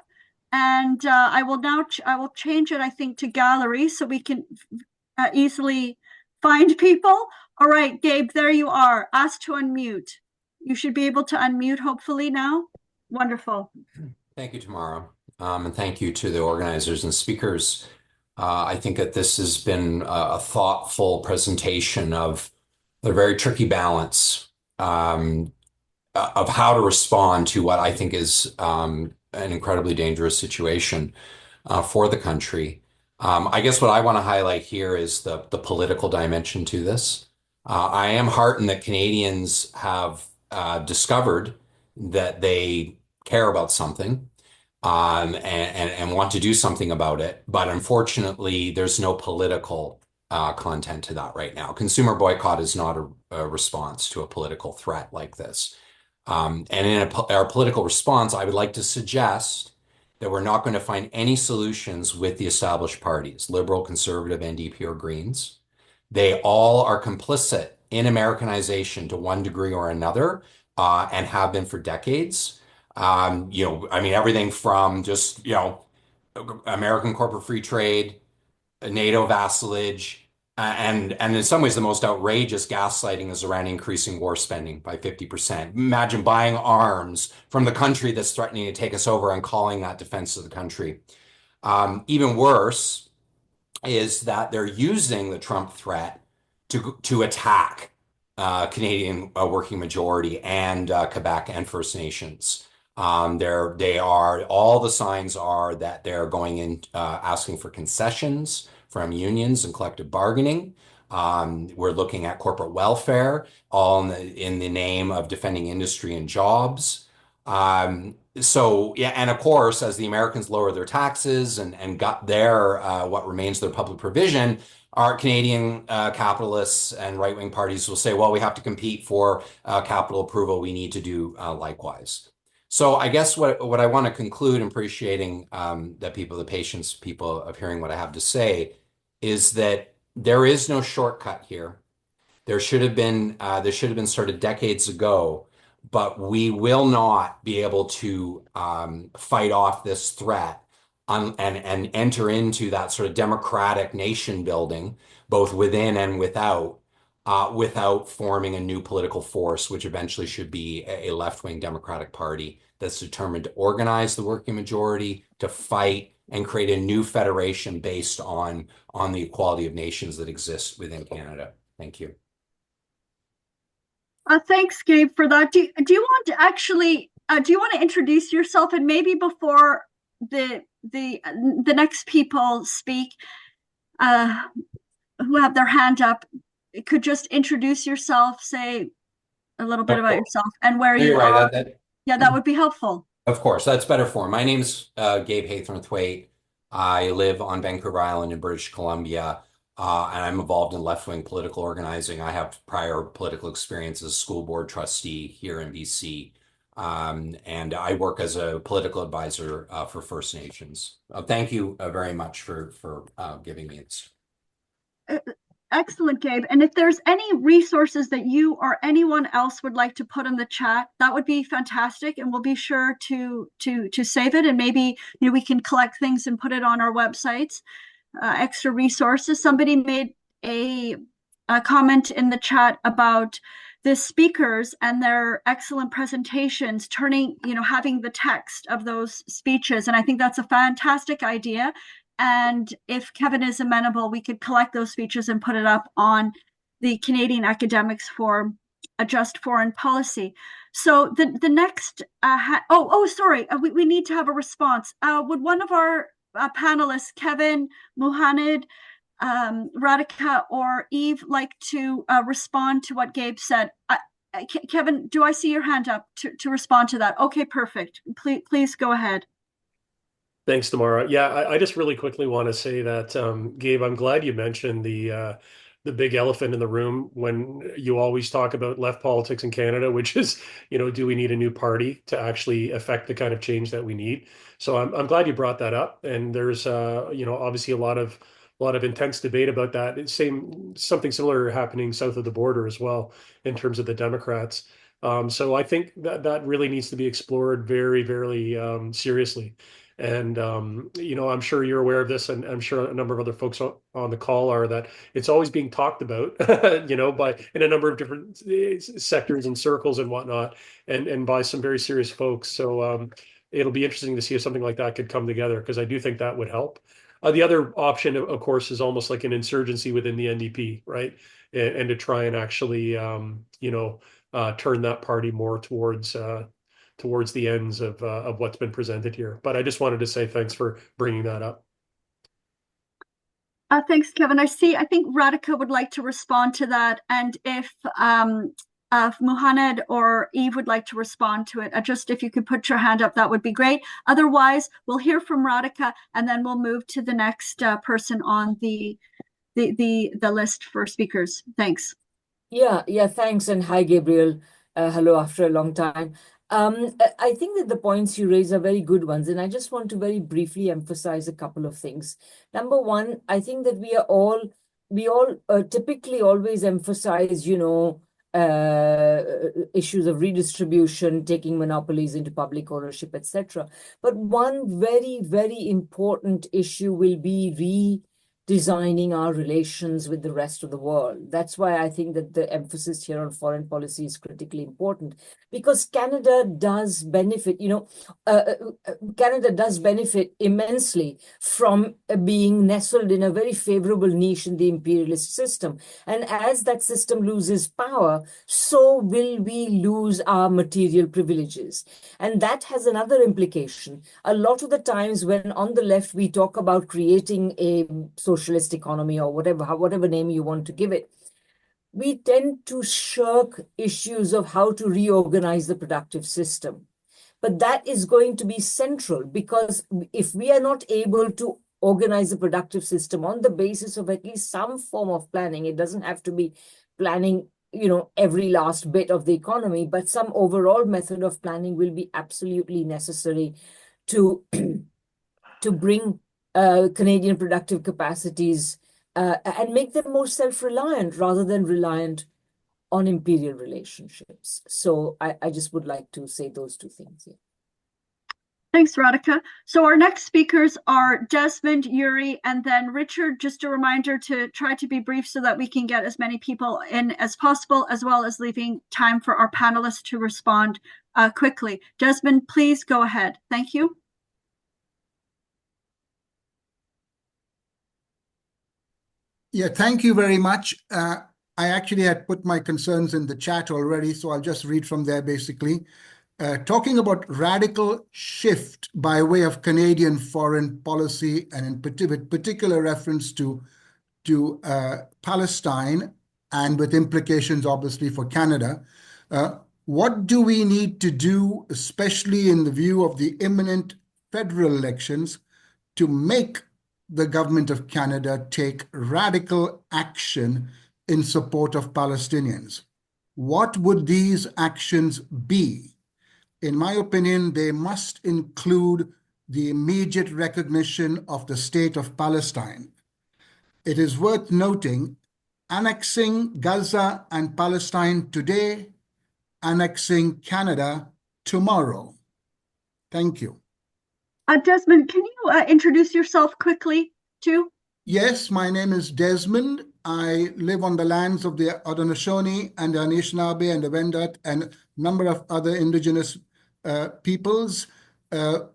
and I will change it, I think, to gallery so we can easily find people. All right, Gabe, there you are. Asked to unmute. You should be able to unmute hopefully now. Wonderful. Thank you, Tamara. And thank you to the organizers and speakers. I think that this has been a thoughtful presentation of a very tricky balance of how to respond to what I think is an incredibly dangerous situation for the country. I guess what I want to highlight here is the political dimension to this. I am heartened that Canadians have discovered that they care about something and want to do something about it. But unfortunately, there's no political content to that right now. Consumer boycott is not a response to a political threat like this. And in our political response, I would like to suggest that we're not going to find any solutions with the established parties, Liberal, Conservative, NDP, or Greens. They all are complicit in Americanization to one degree or another, and have been for decades. I mean, everything from just, American corporate free trade, NATO vassalage, and in some ways, the most outrageous gaslighting is around increasing war spending by 50%. Imagine buying arms from the country that's threatening to take us over and calling that defense of the country. Even worse is that they're using the Trump threat to attack Canadian working majority and Quebec and First Nations. All the signs are that they're going in asking for concessions from unions and collective bargaining. We're looking at corporate welfare, all in the name of defending industry and jobs. So, yeah, and of course, as the Americans lower their taxes and got their what remains their public provision, our Canadian capitalists and right-wing parties will say, well, we have to compete for capital approval. We need to do likewise. So I guess what I want to conclude, appreciating the patience of hearing what I have to say, is that there is no shortcut here. There should have been started decades ago, but we will not be able to fight off this threat and enter into that sort of democratic nation building, both within and without forming a new political force, which eventually should be a left-wing Democratic Party that's determined to organize the working majority, to fight and create a new federation based on the equality of nations that exist within Canada. Thank you. Thanks, Gabe, for that. Do you want to actually do you want to introduce yourself, and maybe before the next people speak, who have their hand up, could just introduce yourself, say a little bit about yourself and where you are. Yeah, that would be helpful. Of course, that's better form. My name's Gabe Haythornthwaite. I live on Vancouver Island in British Columbia, and I'm involved in left-wing political organizing. I have prior political experience as a school board trustee here in BC, and I work as a political advisor for First Nations. Thank you very much for giving me this. Excellent, Gabe. And if there's any resources that you or anyone else would like to put in the chat, that would be fantastic. And we'll be sure to save it. And maybe we can collect things and put it on our websites, extra resources. Somebody made a comment in the chat about the speakers and their excellent presentations, having the text of those speeches. And I think that's a fantastic idea. And if Kevin is amenable, we could collect those speeches and put it up on the Canadian Academics for a Just Foreign Policy. So the next, sorry, we need to have a response. Would one of our panelists, Kevin, Muhannad, Radhika, or Eve, like to respond to what Gabe said? Kevin, do I see your hand up to respond to that? Okay, perfect. Please go ahead. Thanks, Tamara. Yeah, I just really quickly want to say that, Gabe, I'm glad you mentioned the big elephant in the room when you always talk about left politics in Canada, which is, do we need a new party to actually affect the kind of change that we need? So I'm glad you brought that up. And there's, obviously a lot of intense debate about that. Something similar happening south of the border as well in terms of the Democrats. So I think that really needs to be explored very, very seriously. And, I'm sure you're aware of this, and I'm sure a number of other folks on the call are, that it's always being talked about, in a number of different sectors and circles and whatnot, and by some very serious folks. So it'll be interesting to see if something like that could come together, because I do think that would help. The other option, of course, is almost like an insurgency within the NDP, right? And to try and actually, turn that party more towards the ends of what's been presented here. But I just wanted to say thanks for bringing that up. Thanks, Kevin. I think Radhika would like to respond to that. And if Muhannad or Eve would like to respond to it, just if you could put your hand up, that would be great. Otherwise, we'll hear from Radhika, and then we'll move to the next person on the list for speakers. Thanks. Yeah, thanks. And hi, Gabriel. Hello after a long time. I think that the points you raise are very good ones, and I just want to very briefly emphasize a couple of things. Number one, I think that we all typically always emphasize, issues of redistribution, taking monopolies into public ownership, etc. But one very, very important issue will be redesigning our relations with the rest of the world. That's why I think that the emphasis here on foreign policy is critically important, because Canada does benefit, Canada does benefit immensely from being nestled in a very favorable niche in the imperialist system. And as that system loses power, so will we lose our material privileges. And that has another implication. A lot of the times when on the left we talk about creating a socialist economy, or whatever name you want to give it, we tend to shirk issues of how to reorganize the productive system. But that is going to be central, because if we are not able to organize the productive system on the basis of at least some form of planning, it doesn't have to be planning, every last bit of the economy, but some overall method of planning will be absolutely necessary to bring Canadian productive capacities and make them more self-reliant rather than reliant on imperial relationships. So I just would like to say those two things here. Thanks, Radhika. So our next speakers are Desmond, Yuri, and then Richard. Just a reminder to try to be brief so that we can get as many people in as possible, as well as leaving time for our panelists to respond quickly. Desmond, please go ahead. Thank you. Yeah, thank you very much. I actually had put my concerns in the chat already, so I'll just read from there basically. Talking about radical shift by way of Canadian foreign policy, and in particular reference to Palestine, and with implications obviously for Canada. What do we need to do, especially in the view of the imminent federal elections, to make the government of Canada take radical action in support of Palestinians? What would these actions be? In my opinion, they must include the immediate recognition of the state of Palestine. It is worth noting, annexing Gaza and Palestine today, annexing Canada tomorrow. Thank you. Desmond, can you introduce yourself quickly too? Yes, my name is Desmond. I live on the lands of the Haudenosaunee and the Anishinaabe and the Wendat and a number of other indigenous peoples,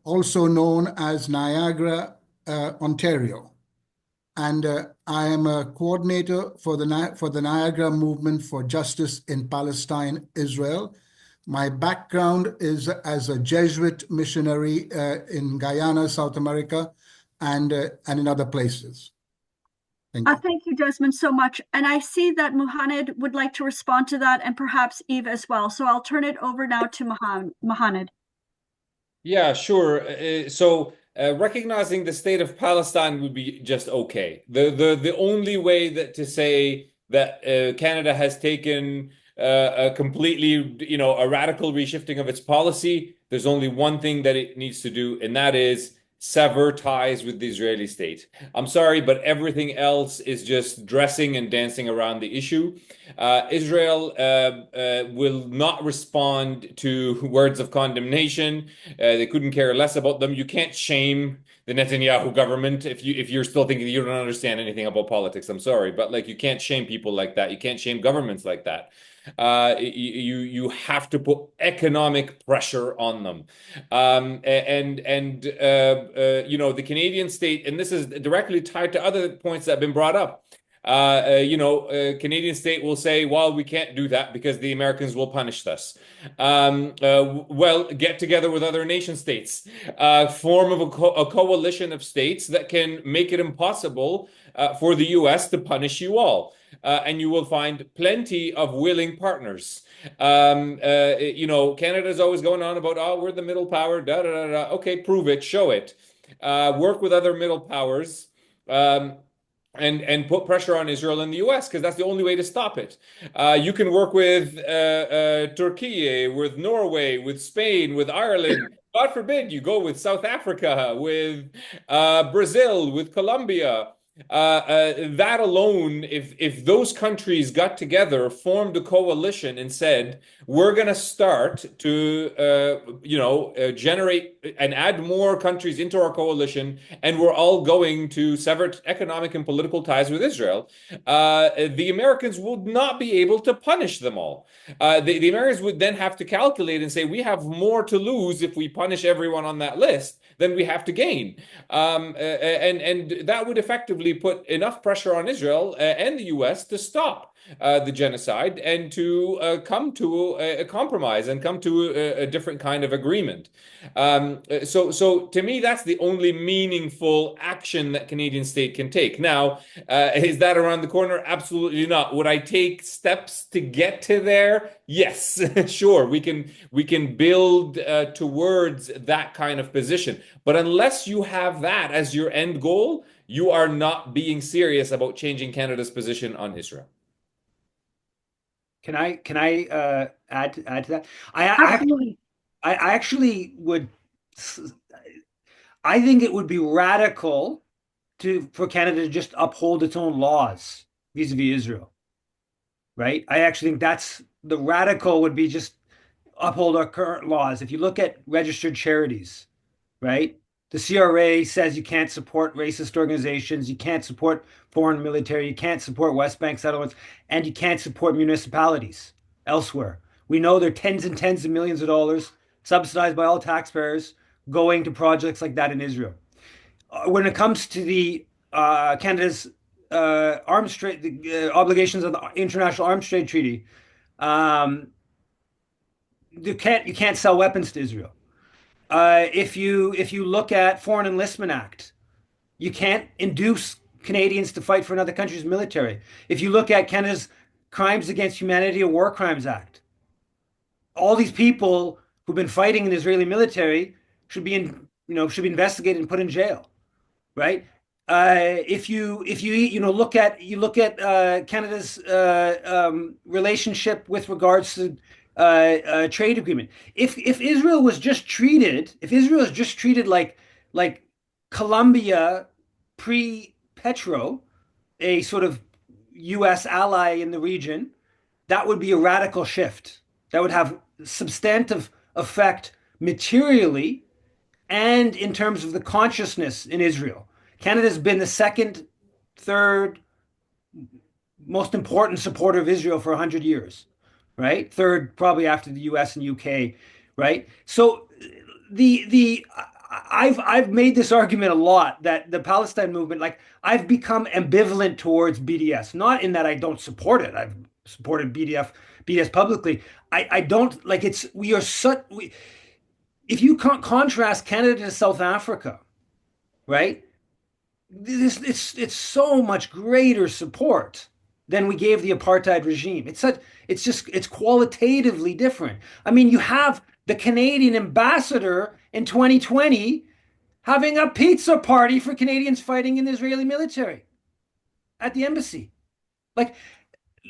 also known as Niagara, Ontario. And I am a coordinator for the Niagara Movement for Justice in Palestine, Israel. My background is as a Jesuit missionary in Guyana, South America, and in other places. Thank you. Thank you, Desmond, so much. And I see that Muhannad would like to respond to that, and perhaps Eve as well. So I'll turn it over now to Muhannad. Yeah, sure. Recognizing the state of Palestine would be just okay. The only way that to say that Canada has taken a completely, a radical reshifting of its policy, there's only one thing that it needs to do, and that is sever ties with the Israeli state. I'm sorry, but everything else is just dressing and dancing around the issue. Israel will not respond to words of condemnation. They couldn't care less about them. You can't shame the Netanyahu government if you're still thinking that you don't understand anything about politics. I'm sorry, but like you can't shame people like that. You can't shame governments like that. You have to put economic pressure on them, the Canadian state, and this is directly tied to other points that have been brought up. Canadian state will say, well, we can't do that because the Americans will punish us. Well, get together with other nation states, form of a coalition of states that can make it impossible for the US to punish you all. And you will find plenty of willing partners. Canada's always going on about, oh, we're the middle power, da da da da. Okay, prove it, show it. Work with other middle powers. And put pressure on Israel and the US, because that's the only way to stop it. You can work with Turkey, with Norway, with Spain, with Ireland. God forbid you go with South Africa, with Brazil, with Colombia. That alone, if those countries got together, formed a coalition and said, we're going to start to, generate and add more countries into our coalition, and we're all going to sever economic and political ties with Israel, the Americans would not be able to punish them all. The Americans would then have to calculate and say, we have more to lose if we punish everyone on that list than we have to gain. And that would effectively put enough pressure on Israel and the US to stop the genocide and to come to a compromise and come to a different kind of agreement. So to me, that's the only meaningful action that Canadian state can take. Now, is that around the corner? Absolutely not. Would I take steps to get to there? Yes, sure. We can build towards that kind of position. But unless you have that as your end goal, you are not being serious about changing Canada's position on Israel. Can I add to that? I actually would. I think it would be radical for Canada to just uphold its own laws vis-a-vis Israel, right? I actually think that's the radical would be just uphold our current laws. If you look at registered charities, right? The CRA says you can't support racist organizations, you can't support foreign military, you can't support West Bank settlements, and you can't support municipalities elsewhere. We know there are tens and tens of millions of dollars subsidized by all taxpayers going to projects like that in Israel. When it comes to the Canada's arms trade, the obligations of the International Arms Trade Treaty, you can't sell weapons to Israel. If you look at Foreign Enlistment Act, you can't induce Canadians to fight for another country's military. If you look at Canada's Crimes Against Humanity or War Crimes Act, all these people who've been fighting in the Israeli military should be investigated and put in jail, right? If you look at Canada's relationship with regards to trade agreement. If Israel was just treated, like Colombia pre-Petro, a sort of U.S. ally in the region, that would be a radical shift. That would have substantive effect materially and in terms of the consciousness in Israel. Canada's been the second, third most important supporter of Israel for 100 years, right? Third, probably after the US and UK, right? So I've made this argument a lot that the Palestine movement, like I've become ambivalent towards BDS, not in that I don't support it. I've supported BDS publicly. I don't like it's if you contrast Canada to South Africa, right? It's so much greater support than we gave the apartheid regime. It's qualitatively different. I mean, you have the Canadian ambassador in 2020 having a pizza party for Canadians fighting in the Israeli military at the embassy. Like,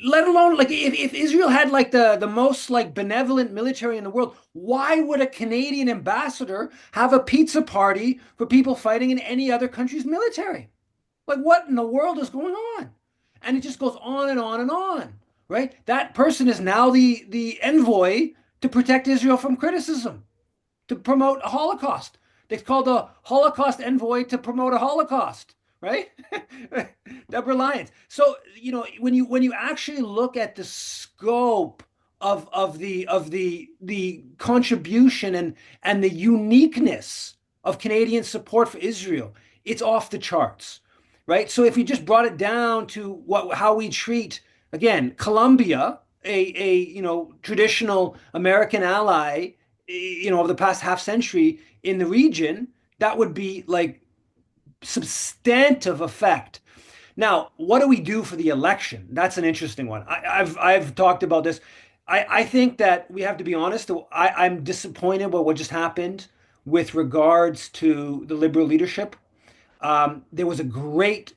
let alone like if Israel had like the most like benevolent military in the world, why would a Canadian ambassador have a pizza party for people fighting in any other country's military? Like, what in the world is going on? And it just goes on and on and on, right? That person is now the envoy to protect Israel from criticism, to promote a Holocaust. They called a Holocaust envoy to promote a Holocaust, right? Deborah Lyons. So, when you actually look at the scope of the contribution and the uniqueness of Canadian support for Israel, it's off the charts, right? So if we just brought it down to how we treat, again, Colombia, a traditional American ally, of the past half century in the region, that would be like substantive effect. Now, what do we do for the election? That's an interesting one. I've talked about this. I think that we have to be honest. I'm disappointed by what just happened with regards to the Liberal leadership. There was a great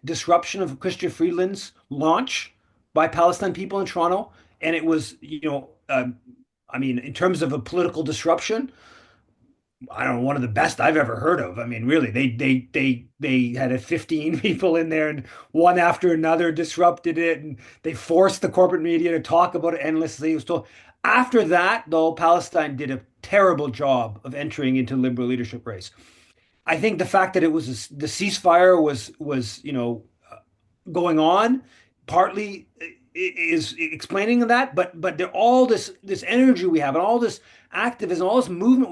disruption of Chrystia Freeland's launch by Palestine people in Toronto, and it was, I mean, in terms of a political disruption, I don't know, one of the best I've ever heard of. I mean, really, they had 15 people in there, and one after another disrupted it, and they forced the corporate media to talk about it endlessly. It was told. After that, though, Palestine did a terrible job of entering into the Liberal leadership race. I think the fact that it was the ceasefire was going on partly is explaining that, but there all this energy we have and all this activism, all this movement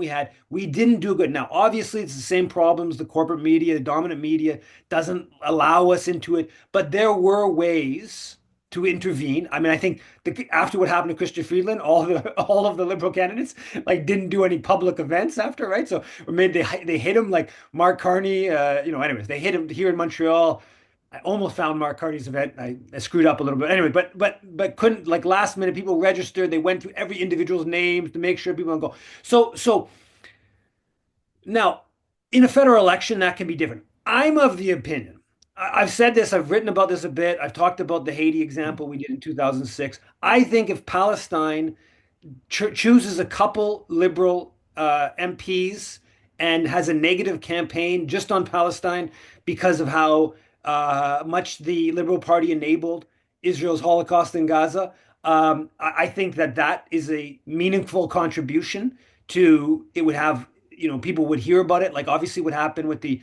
we didn't do good. Now, obviously, it's the same problems. The corporate media, the dominant media doesn't allow us into it, but there were ways to intervene. I mean, I think after what happened to Chrystia Freeland, all of the Liberal candidates like didn't do any public events after, right? So maybe they hit him like Mark Carney. Anyways, they hit him here in Montreal. I almost found Mark Carney's event. I screwed up a little bit. Anyway, but couldn't, like, last minute people registered. They went through every individual's names to make sure people don't go. So now in a federal election, that can be different. I'm of the opinion. I've said this, I've written about this a bit. I've talked about the Haiti example we did in 2006. I think if Palestine chooses a couple Liberal MPs and has a negative campaign just on Palestine because of how much the Liberal Party enabled Israel's Holocaust in Gaza, I think that is a meaningful contribution to it. Would have, people would hear about it, like obviously what happened with the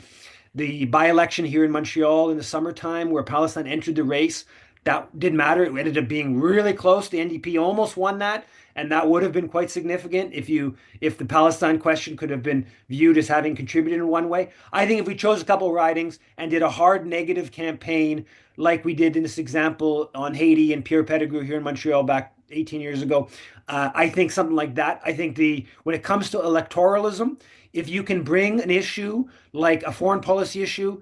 by-election here in Montreal in the summertime where Palestine entered the race. That didn't matter. It ended up being really close. The NDP almost won that, and that would have been quite significant if the Palestine question could have been viewed as having contributed in one way. I think if we chose a couple ridings and did a hard negative campaign like we did in this example on Haiti and Pierre Pettigrew here in Montreal back 18 years ago, I think something like that. I think when it comes to electoralism, if you can bring an issue like a foreign policy issue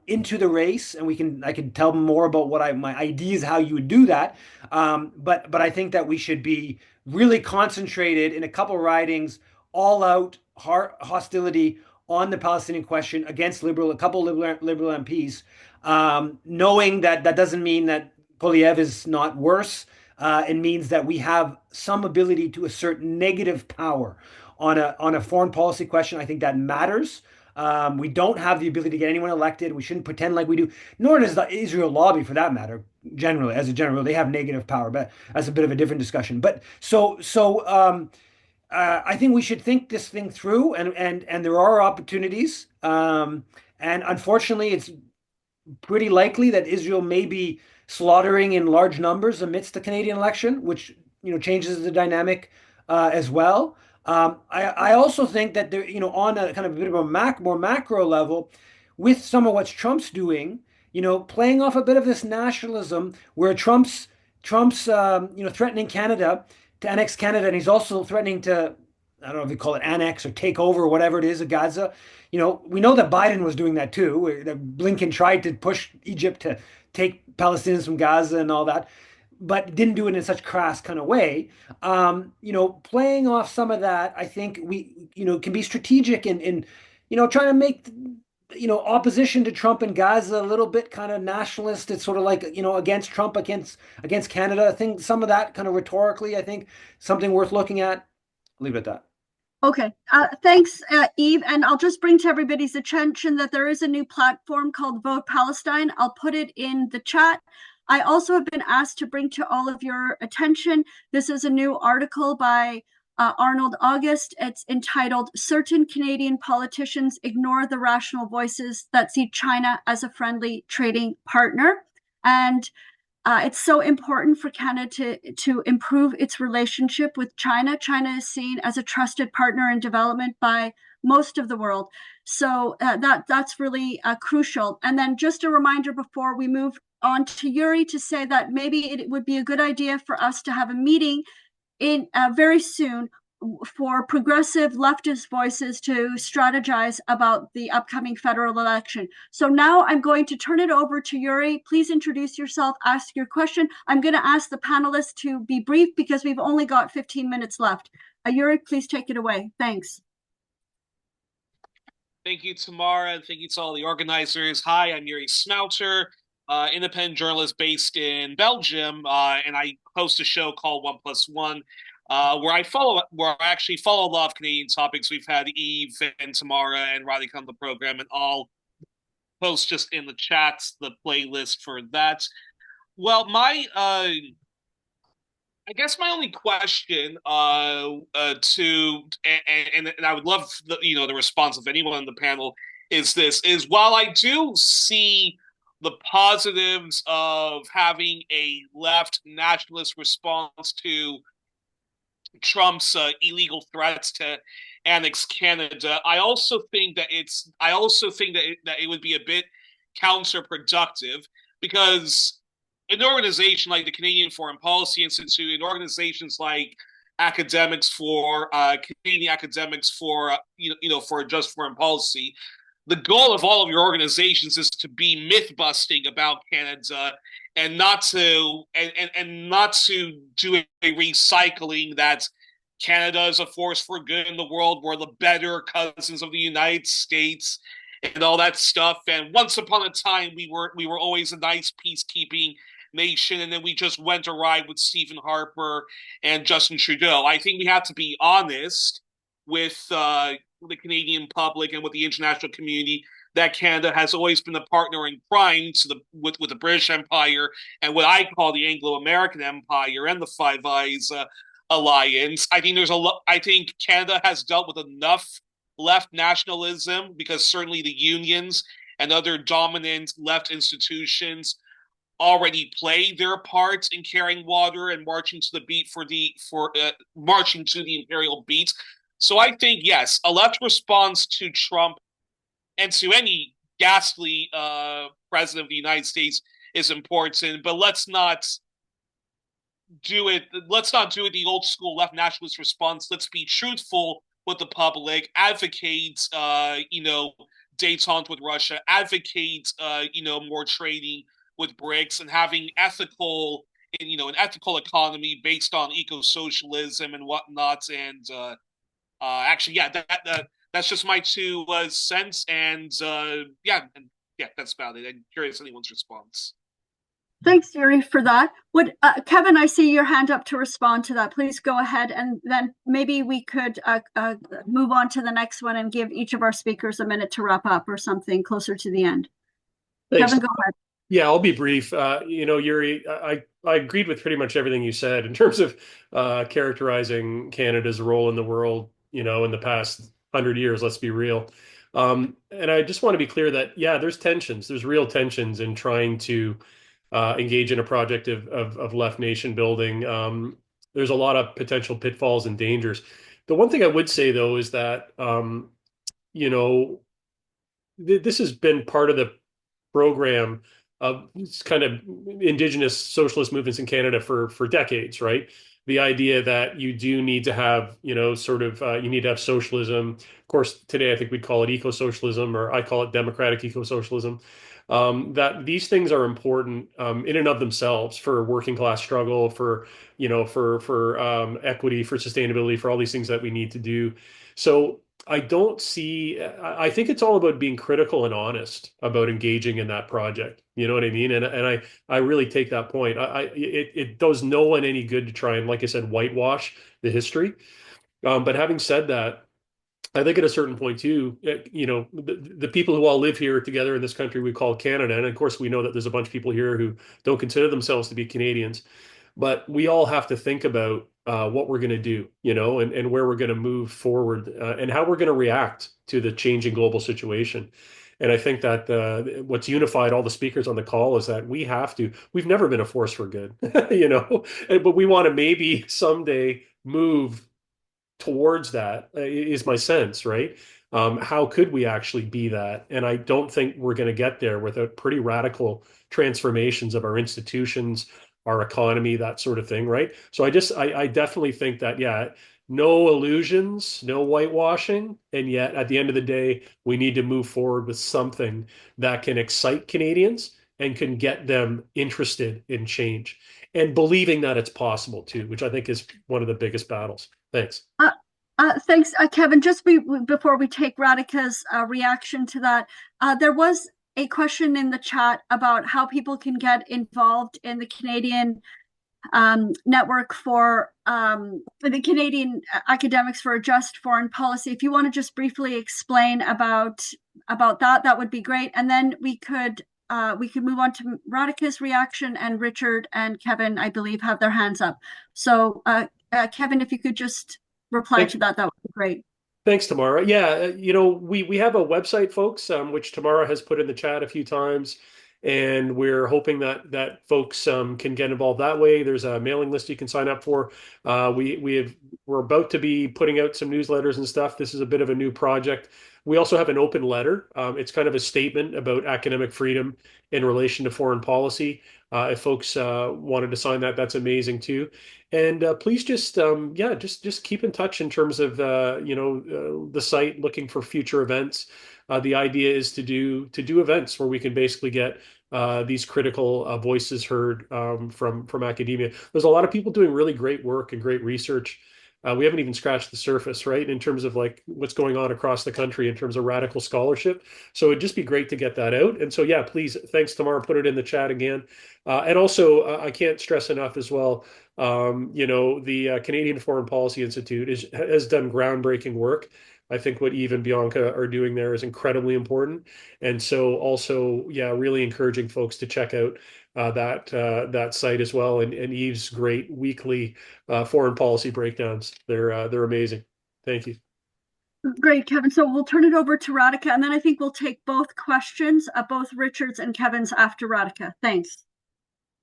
into the race, and I can tell them more about my ideas how you would do that. But I think that we should be really concentrated in a couple ridings, all out hostility on the Palestinian question against a couple liberal MPs, knowing that that doesn't mean that Polyev is not worse. It means that we have some ability to assert negative power on a foreign policy question. I think that matters. We don't have the ability to get anyone elected. We shouldn't pretend like we do. Nor does the Israel lobby, for that matter. Generally, as a general, they have negative power, but that's a bit of a different discussion. But I think we should think this thing through, and there are opportunities. And unfortunately, it's pretty likely that Israel may be slaughtering in large numbers amidst the Canadian election, which changes the dynamic as well. I also think that there, on a kind of a bit of a more macro level, with some of what Trump's doing, playing off a bit of this nationalism, where Trump's threatening Canada to annex Canada, and he's also threatening to, I don't know if you call it annex or take over or whatever it is of Gaza. We know that Biden was doing that too. Blinken tried to push Egypt to take Palestinians from Gaza and all that, but didn't do it in such crass kind of way. Playing off some of that, I think we, can be strategic in trying to make, opposition to Trump and Gaza a little bit kind of nationalist. It's sort of like, against Trump, against Canada. I think some of that kind of rhetorically, I think something worth looking at. Leave it at that. Okay, thanks, Eve. And I'll just bring to everybody's attention that there is a new platform called Vote Palestine. I'll put it in the chat. I also have been asked to bring to all of your attention, this is a new article by Arnold August. It's entitled, "Certain Canadian Politicians Ignore the Rational Voices That See China as a Friendly Trading Partner." And it's so important for Canada to improve its relationship with China. China is seen as a trusted partner in development by most of the world. So that's really crucial. And then just a reminder before we move on to Yuri, to say that maybe it would be a good idea for us to have a meeting in very soon for progressive leftist voices to strategize about the upcoming federal election. So now I'm going to turn it over to Yuri. Please introduce yourself, ask your question. I'm going to ask the panelists to be brief because we've only got 15 minutes left. Yuri, please take it away. Thanks. Thank you, Tamara, and thank you to all the organizers. Hi, I'm Yuri Smouter, independent journalist based in Belgium, and I host a show called 1+1, where I actually follow a lot of Canadian topics. We've had Eve and Tamara and Radhika on the program, and I'll post just in the chat the playlist for that. Well, I guess my only question and I would love the response of anyone on the panel is while I do see the positives of having a left nationalist response to Trump's illegal threats to annex Canada, I also think that it would be a bit counterproductive, because an organization like the Canadian Foreign Policy Institute and organizations like Canadian Academics for for Just Foreign Policy, the goal of all of your organizations is to be myth busting about Canada, and not to do a recycling that Canada is a force for good in the world. We're the better cousins of the United States and all that stuff. And once upon a time, we were always a nice peacekeeping nation, and then we just went awry with Stephen Harper and Justin Trudeau. I think we have to be honest with the Canadian public and with the international community that Canada has always been a partner in crime with the British Empire and what I call the Anglo-American Empire and the Five Eyes alliance. I think Canada has dealt with enough left nationalism, because certainly the unions and other dominant left institutions already played their part in carrying water and marching to the beat marching to the imperial beat. So I think, yes, a left response to Trump and to any ghastly president of the United States is important, but let's not do it the old school left nationalist response. Let's be truthful with the public, advocate détente with Russia, advocate more trading with BRICS, and having an ethical economy based on eco-socialism and whatnot. And actually, yeah, that's just my 2 cents. And that's about it. I'm curious anyone's response. Thanks, Yuri, for that. Kevin, I see your hand up to respond to that. Please go ahead, and then maybe we could move on to the next one and give each of our speakers a minute to wrap up or something closer to the end. Thanks. Kevin, go ahead. Yeah, I'll be brief. Yuri, I agreed with pretty much everything you said in terms of characterizing Canada's role in the world, in the past 100 years, let's be real. And I just want to be clear that, yeah, there's real tensions in trying to engage in a project of left nation building. There's a lot of potential pitfalls and dangers. The one thing I would say, though, is that, this has been part of the program of kind of indigenous socialist movements in Canada for decades, right? The idea that you do need to have, you need to have socialism. Of course, today I think we'd call it eco-socialism, or I call it democratic eco-socialism. That these things are important in and of themselves for working class struggle, for equity, for sustainability, for all these things that we need to do. So I think it's all about being critical and honest about engaging in that project. You know what I mean? And I really take that point. It does no one any good to try and, like I said, whitewash the history. But having said that, I think at a certain point too, the people who all live here together in this country we call Canada, and of course we know that there's a bunch of people here who don't consider themselves to be Canadians, but we all have to think about what we're going to do, and where we're going to move forward, and how we're going to react to the changing global situation. And I think that what's unified all the speakers on the call is that we've never been a force for good, but we want to maybe someday move towards that, is my sense, right? How could we actually be that? And I don't think we're going to get there without pretty radical transformations of our institutions, our economy, that sort of thing, right? So I definitely think that, yeah, no illusions, no whitewashing, and yet at the end of the day, we need to move forward with something that can excite Canadians and can get them interested in change and believing that it's possible too, which I think is one of the biggest battles. Thanks. Thanks, Kevin. Just before we take Radhika's reaction to that, there was a question in the chat about how people can get involved in the Canadian network for the Canadian Academics for a Just Foreign Policy. If you want to just briefly explain about that, that would be great. And then we could move on to Radhika's reaction, and Richard and Kevin, I believe, have their hands up. So Kevin, if you could just reply to that would be great. Thanks, Tamara. Yeah, we have a website, folks, which Tamara has put in the chat a few times, and we're hoping that folks can get involved that way. There's a mailing list you can sign up for. We're about to be putting out some newsletters and stuff. This is a bit of a new project. We also have an open letter. It's kind of a statement about academic freedom in relation to foreign policy. If folks wanted to sign that, that's amazing too. And please just keep in touch in terms of the site, looking for future events. The idea is to do events where we can basically get these critical voices heard from academia. There's a lot of people doing really great work and great research. We haven't even scratched the surface, right, in terms of like what's going on across the country in terms of radical scholarship. So it'd just be great to get that out. And so, yeah, please, thanks, Tamara, put it in the chat again. And also, I can't stress enough as well, the Canadian Foreign Policy Institute has done groundbreaking work. I think what Eve and Bianca are doing there is incredibly important. And so also, yeah, really encouraging folks to check out that site as well, and Eve's great weekly foreign policy breakdowns. They're amazing. Thank you. Great, Kevin. So we'll turn it over to Radhika, and then I think we'll take both questions, both Richard's and Kevin's, after Radhika. Thanks.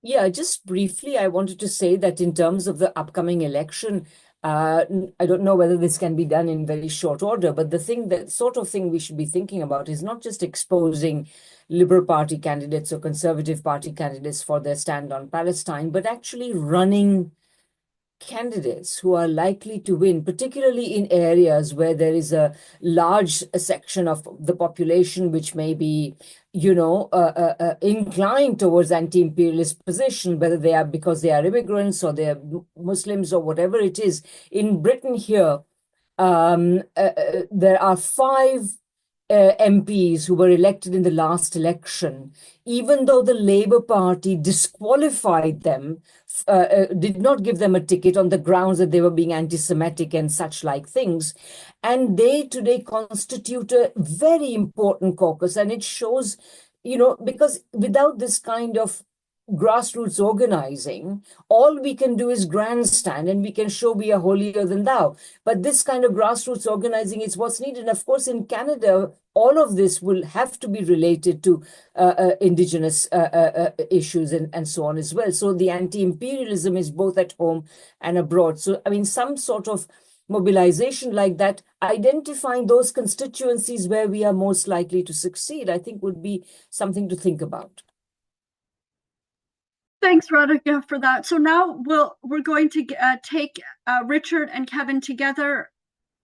Yeah, just briefly, I wanted to say that in terms of the upcoming election, I don't know whether this can be done in very short order, but that sort of thing we should be thinking about is not just exposing Liberal Party candidates or Conservative Party candidates for their stand on Palestine, but actually running candidates who are likely to win, particularly in areas where there is a large section of the population which may be, inclined towards anti-imperialist position, whether they are because they are immigrants or they are Muslims or whatever it is. In Britain here, there are 5 MPs who were elected in the last election, even though the Labour Party disqualified them, did not give them a ticket on the grounds that they were being anti-Semitic and such like things. And they today constitute a very important caucus. And it shows, because without this kind of grassroots organizing, all we can do is grandstand and we can show we are holier than thou. But this kind of grassroots organizing is what's needed. And of course, in Canada, all of this will have to be related to indigenous issues and so on as well. So the anti-imperialism is both at home and abroad. So, I mean, some sort of mobilization like that, identifying those constituencies where we are most likely to succeed, I think would be something to think about. Thanks, Radhika, for that. So now we're going to take Richard and Kevin together.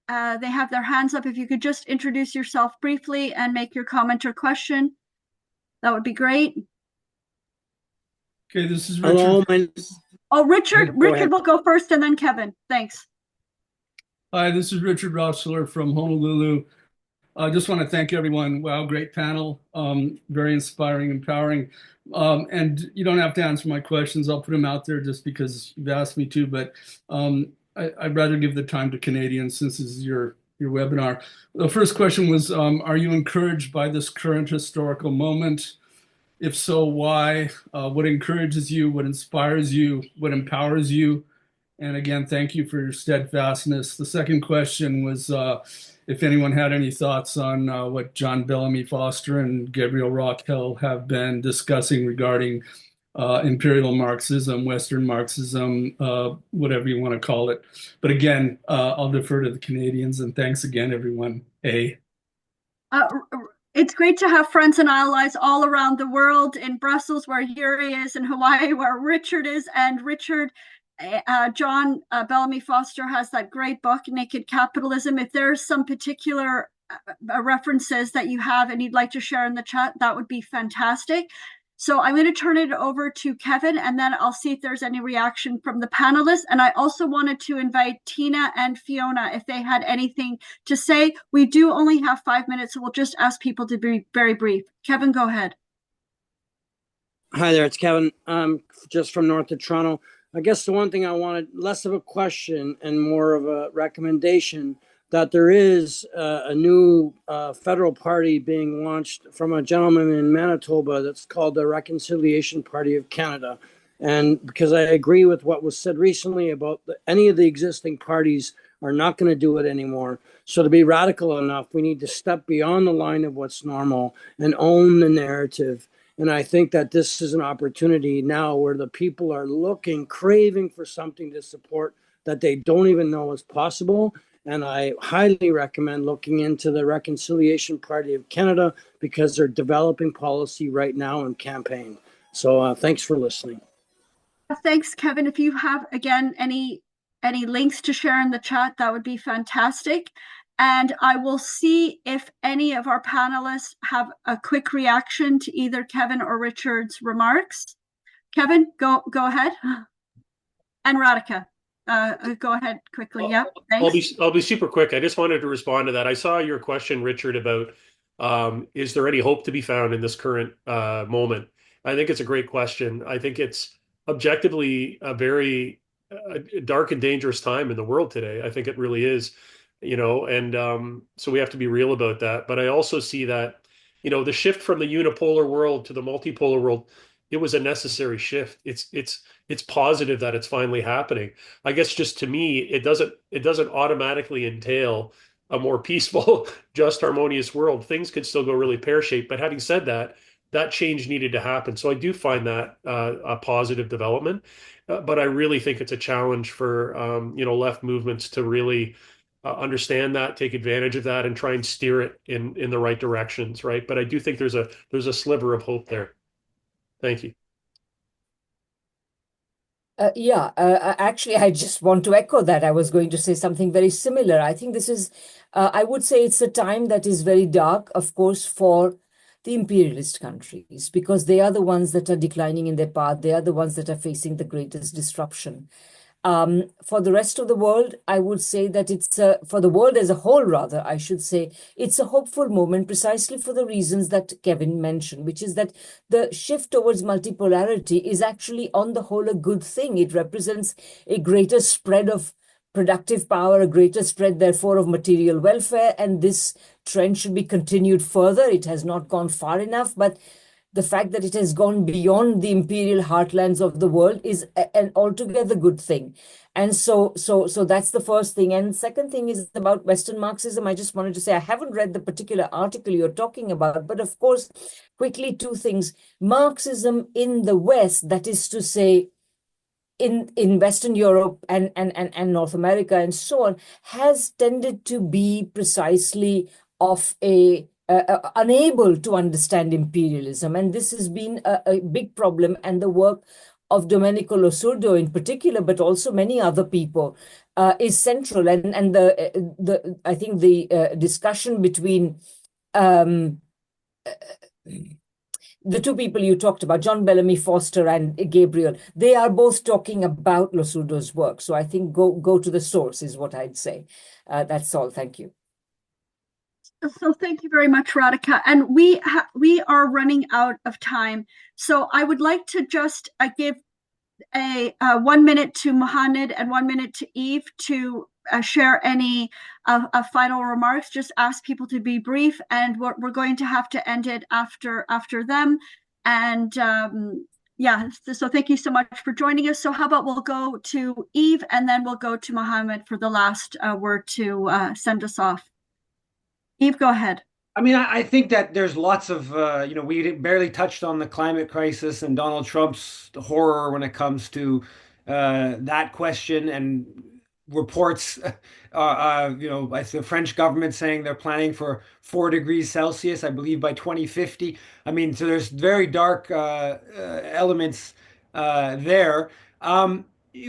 They have their hands up. If you could just introduce yourself briefly and make your comment or question, that would be great. Okay, this is Richard. Hello, Richard will go first and then Kevin. Thanks. Hi, this is Richard Rossler from Honolulu. I just want to thank everyone. Wow, great panel. Very inspiring, empowering. And you don't have to answer my questions. I'll put them out there just because you've asked me to, but I'd rather give the time to Canadians since this is your webinar. The first question was, are you encouraged by this current historical moment? If so, why? What encourages you? What inspires you? What empowers you? And again, thank you for your steadfastness. The second question was if anyone had any thoughts on what John Bellamy Foster and Gabriel Rockhill have been discussing regarding imperial Marxism, Western Marxism, whatever you want to call it. But again, I'll defer to the Canadians, and thanks again, everyone. It's great to have friends and allies all around the world, in Brussels, where Yuri is, in Hawaii, where Richard is. And Richard, John Bellamy Foster has that great book, Naked Capitalism. If there's some particular references that you have and you'd like to share in the chat, that would be fantastic. So I'm going to turn it over to Kevin, and then I'll see if there's any reaction from the panelists. And I also wanted to invite Tina and Fiona if they had anything to say. We do only have 5 minutes, so we'll just ask people to be very brief. Kevin, go ahead. Hi there, it's Kevin. Just from north of Toronto. I guess the one thing I wanted, less of a question and more of a recommendation, that there is a new federal party being launched from a gentleman in Manitoba that's called the Reconciliation Party of Canada. And because I agree with what was said recently about any of the existing parties are not going to do it anymore. So to be radical enough, we need to step beyond the line of what's normal and own the narrative. And I think that this is an opportunity now where the people are looking, craving for something to support that they don't even know is possible. And I highly recommend looking into the Reconciliation Party of Canada because they're developing policy right now and campaign. So thanks for listening. Thanks, Kevin. If you have, again, any links to share in the chat, that would be fantastic. And I will see if any of our panelists have a quick reaction to either Kevin or Richard's remarks. Kevin, go ahead. And Radhika. Go ahead quickly. Yeah, thanks. I'll be super quick. I just wanted to respond to that. I saw your question, Richard, about is there any hope to be found in this current moment? I think it's a great question. I think it's objectively a very dark and dangerous time in the world today. I think it really is, and so we have to be real about that. But I also see that, the shift from the unipolar world to the multipolar world, it was a necessary shift. It's positive that it's finally happening. I guess just to me, it doesn't automatically entail a more peaceful, just, harmonious world. Things could still go really pear-shaped. But having said that, that change needed to happen. So I do find that a positive development, but I really think it's a challenge for left movements to really understand that, take advantage of that, and try and steer it in the right directions, right? But I do think there's a sliver of hope there. Thank you. Actually, I just want to echo that. I was going to say something very similar. I think this is, I would say it's a time that is very dark, of course, for the imperialist countries, because they are the ones that are declining in their path. They are the ones that are facing the greatest disruption. For the rest of the world, I would say that it's, for the world as a whole, rather, I should say, it's a hopeful moment precisely for the reasons that Kevin mentioned, which is that the shift towards multipolarity is actually on the whole a good thing. It represents a greater spread of productive power, a greater spread, therefore, of material welfare, and this trend should be continued further. It has not gone far enough, but the fact that it has gone beyond the imperial heartlands of the world is an altogether good thing. And so that's the first thing. And second thing is about Western Marxism. I just wanted to say, I haven't read the particular article you're talking about, but of course, quickly, two things. Marxism in the West, that is to say, in Western Europe and North America and so on, has tended to be precisely of unable to understand imperialism. And this has been a big problem, and the work of Domenico Losurdo in particular, but also many other people, is central. And I think the discussion between the two people you talked about, John Bellamy Foster and Gabriel, they are both talking about Losurdo's work. So I think go to the source is what I'd say. That's all. Thank you. So thank you very much, Radhika. And we are running out of time. So I would like to just give a 1 minute to Mohammed and 1 minute to Eve to share any final remarks. Just ask people to be brief, and we're going to have to end it after them. And yeah, so thank you so much for joining us. So how about we'll go to Eve, and then we'll go to Mohammed for the last word to send us off. Eve, go ahead. I mean, I think that there's lots of, we barely touched on the climate crisis and Donald Trump's horror when it comes to that question, and reports, the French government saying they're planning for 4 degrees Celsius, I believe, by 2050. I mean, so there's very dark elements there. We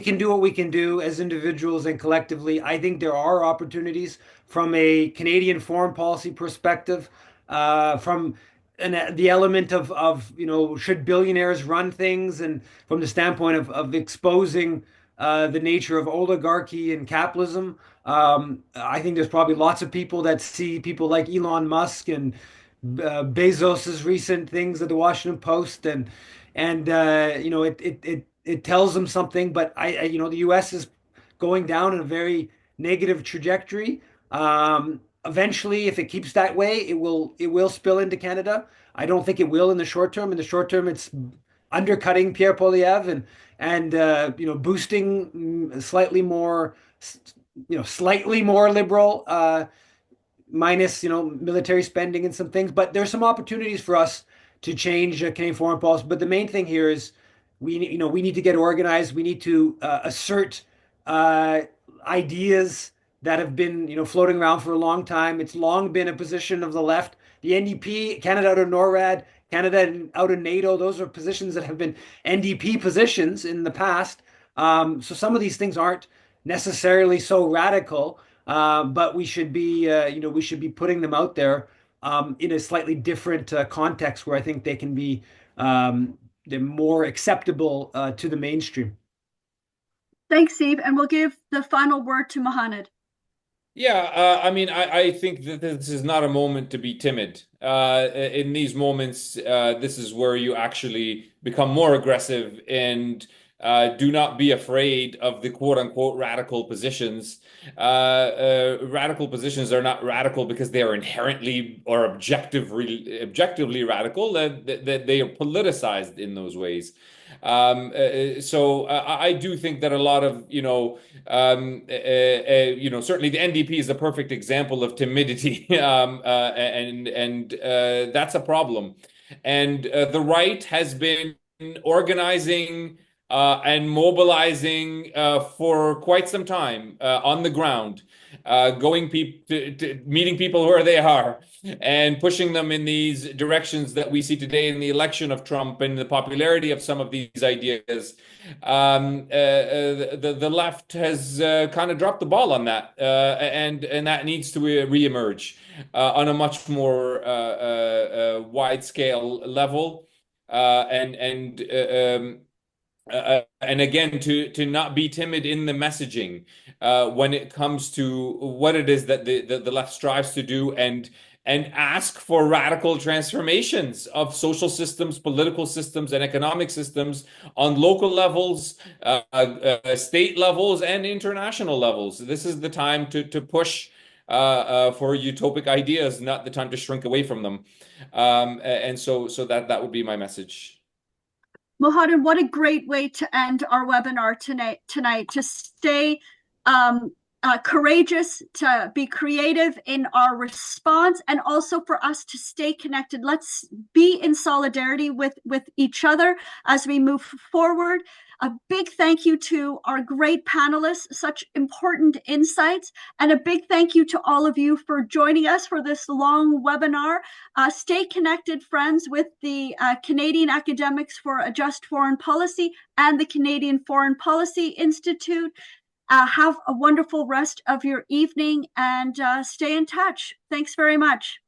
can do what we can do as individuals and collectively. I think there are opportunities from a Canadian foreign policy perspective, from the element of should billionaires run things, and from the standpoint of exposing the nature of oligarchy and capitalism. I think there's probably lots of people that see people like Elon Musk and Bezos's recent things at the Washington Post, and it tells them something. But the U.S. is going down in a very negative trajectory. Eventually, if it keeps that way, it will spill into Canada. I don't think it will in the short term. In the short term, it's undercutting Pierre Poilievre and boosting slightly more liberal, minus military spending and some things. But there's some opportunities for us to change Canadian foreign policy. But the main thing here is we need to get organized. We need to assert ideas that have been floating around for a long time. It's long been a position of the left. The NDP, Canada out of NORAD, Canada out of NATO, those are positions that have been NDP positions in the past. So some of these things aren't necessarily so radical, but we should be putting them out there in a slightly different context where I think they can be they're more acceptable to the mainstream. Thanks, Eve. And we'll give the final word to Mohammed. Yeah, I think that this is not a moment to be timid. In these moments, this is where you actually become more aggressive and do not be afraid of the quote unquote radical positions. Radical positions are not radical because they are inherently or objectively radical. That they are politicized in those ways. So I do think that a lot of, certainly the NDP is a perfect example of timidity, and that's a problem. And the right has been organizing and mobilizing for quite some time on the ground, meeting people where they are and pushing them in these directions that we see today in the election of Trump and the popularity of some of these ideas. The left has kind of dropped the ball on that, and that needs to reemerge on a much more wide scale level, and again, to not be timid in the messaging when it comes to what it is that the left strives to do, and ask for radical transformations of social systems, political systems, and economic systems on local levels, state levels, and international levels. This is the time to push for utopic ideas, not the time to shrink away from them. And so that would be my message. Mohamed, what a great way to end our webinar tonight, to stay courageous, to be creative in our response, and also for us to stay connected. Let's be in solidarity with each other as we move forward. A big thank you to our great panelists, such important insights, and a big thank you to all of you for joining us for this long webinar. Stay connected, friends, with the Canadian Academics for a Just Foreign Policy and the Canadian Foreign Policy Institute. Have a wonderful rest of your evening and stay in touch. Thanks very much.